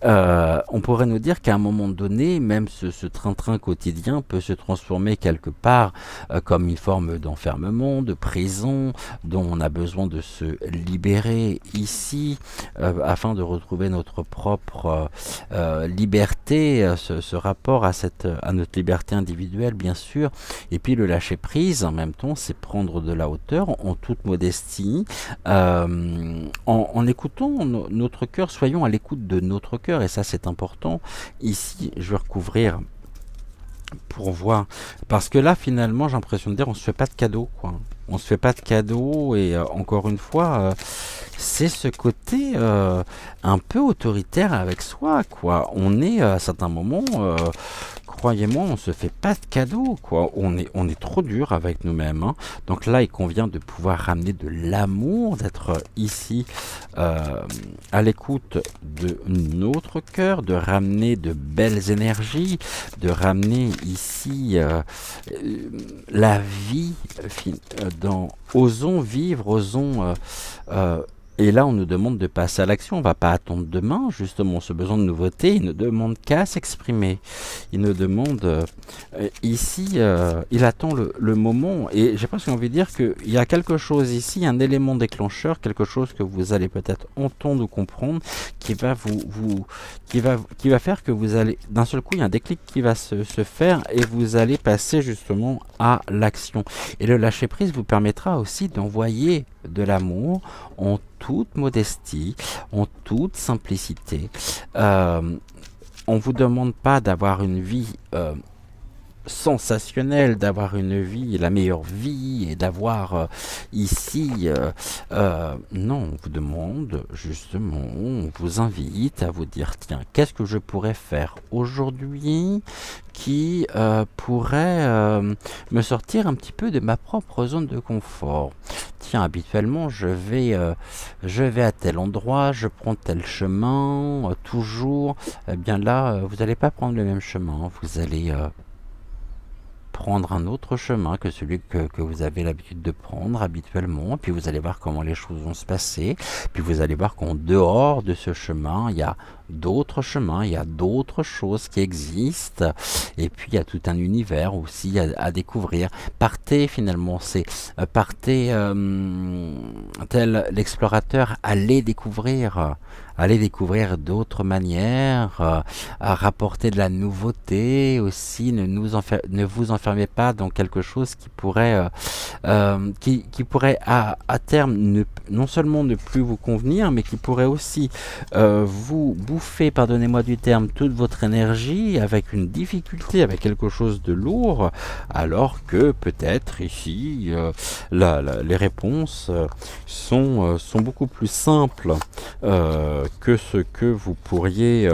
S1: On pourrait nous dire qu'à un moment donné, même ce train-train quotidien peut se transformer quelque part comme une forme d'enfermement, de prison, dont on a besoin de se libérer ici afin de retrouver notre propre liberté, ce rapport à notre liberté individuelle, bien sûr. Et puis le lâcher prise en même temps, c'est prendre de la hauteur en toute modestie, en écoutant notre cœur. Soyons à l'écoute de notre cœur, et ça c'est important. Ici je vais recouvrir pour voir, parce que là finalement j'ai l'impression de dire on se fait pas de cadeaux, quoi. On se fait pas de cadeaux, et encore une fois c'est ce côté un peu autoritaire avec soi, quoi. On est à certains moments, croyez-moi, on se fait pas de cadeaux, quoi. On est trop dur avec nous-mêmes, hein. Donc là, il convient de pouvoir ramener de l'amour, d'être ici à l'écoute de notre cœur, de ramener de belles énergies, de ramener ici la vie. Osons vivre, osons et là, on nous demande de passer à l'action. On ne va pas attendre demain, justement, ce besoin de nouveauté. Il ne demande qu'à s'exprimer. Il nous demande ici, il attend le moment. Et j'ai presque envie de dire qu'il y a quelque chose ici, un élément déclencheur, quelque chose que vous allez peut-être entendre ou comprendre, qui va qui va faire que vous allez, d'un seul coup, il y a un déclic qui va se faire, et vous allez passer justement à l'action. Et le lâcher prise vous permettra aussi d'envoyer de l'amour en toute modestie, en toute simplicité. On ne vous demande pas d'avoir une vie sensationnelle, d'avoir une vie, la meilleure vie, et d'avoir ici, non, on vous demande justement, on vous invite à vous dire, tiens, qu'est-ce que je pourrais faire aujourd'hui qui pourrait me sortir un petit peu de ma propre zone de confort. Tiens, habituellement, je vais à tel endroit, je prends tel chemin, toujours. Eh bien là, vous n'allez pas prendre le même chemin, vous allez prendre un autre chemin que celui que vous avez l'habitude de prendre habituellement, puis vous allez voir comment les choses vont se passer, puis vous allez voir qu'en dehors de ce chemin, il y a d'autres chemins, il y a d'autres choses qui existent, et puis il y a tout un univers aussi à découvrir. Partez finalement, partez tel l'explorateur, allez découvrir d'autres manières, à rapporter de la nouveauté aussi. Ne vous enfermez pas dans quelque chose qui pourrait à terme non seulement ne plus vous convenir, mais qui pourrait aussi vous bouffer, pardonnez-moi du terme, toute votre énergie avec une difficulté, avec quelque chose de lourd, alors que peut-être ici les réponses sont beaucoup plus simples que ce que vous pourriez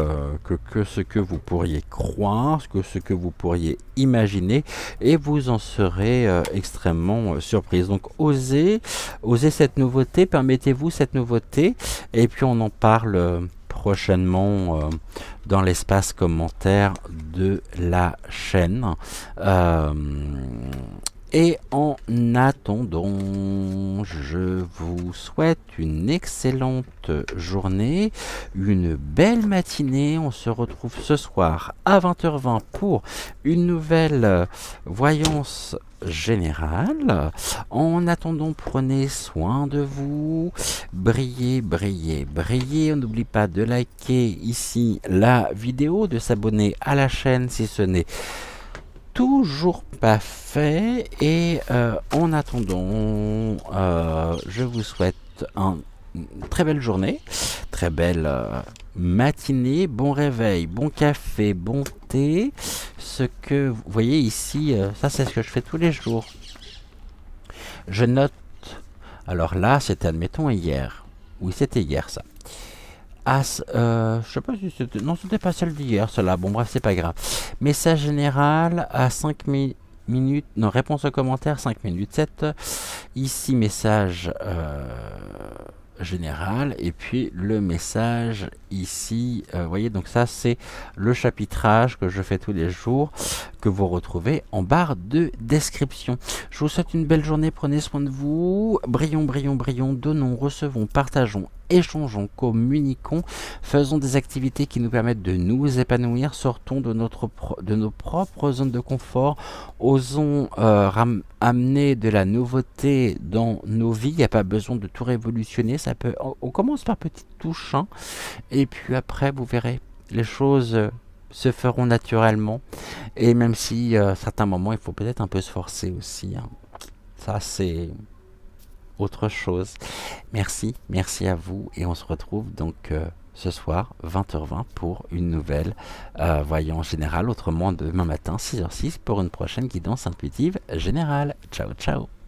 S1: croire, que ce que vous pourriez imaginer, et vous en serez extrêmement surprise. Donc osez cette nouveauté, permettez-vous cette nouveauté, et puis on en parle prochainement dans l'espace commentaire de la chaîne. Et en attendant, je vous souhaite une excellente journée, une belle matinée. On se retrouve ce soir à 20h20 pour une nouvelle voyance générale. En attendant, prenez soin de vous, brillez, brillez, brillez. On n'oublie pas de liker ici la vidéo, de s'abonner à la chaîne si ce n'est toujours pas fait. Et en attendant, je vous souhaite une très belle journée, très belle matinée, bon réveil, bon café, bon thé. Ce que vous voyez ici, ça c'est ce que je fais tous les jours. Je note. Alors là, c'était admettons hier. Oui, c'était hier ça. Ah, je sais pas si c'était. Non, c'était pas celle d'hier, celle-là. Bon, bref, c'est pas grave. Message général à 5 minutes. Non, réponse aux commentaires 5 minutes 7. Ici, message général. Et puis le message ici. Vous voyez, donc ça, c'est le chapitrage que je fais tous les jours, que vous retrouvez en barre de description. Je vous souhaite une belle journée. Prenez soin de vous. Brillons, brillons, brillons. Donnons, recevons, partageons, échangeons, communiquons, faisons des activités qui nous permettent de nous épanouir, sortons de nos propres zones de confort, osons amener de la nouveauté dans nos vies. Il n'y a pas besoin de tout révolutionner, on commence par petites touches, hein, et puis après vous verrez, les choses se feront naturellement, et même si à certains moments il faut peut-être un peu se forcer aussi, hein. Ça c'est autre chose. Merci, merci à vous et on se retrouve donc ce soir 20h20 pour une nouvelle voyance générale, autrement demain matin 6h06 pour une prochaine guidance intuitive générale. Ciao ciao.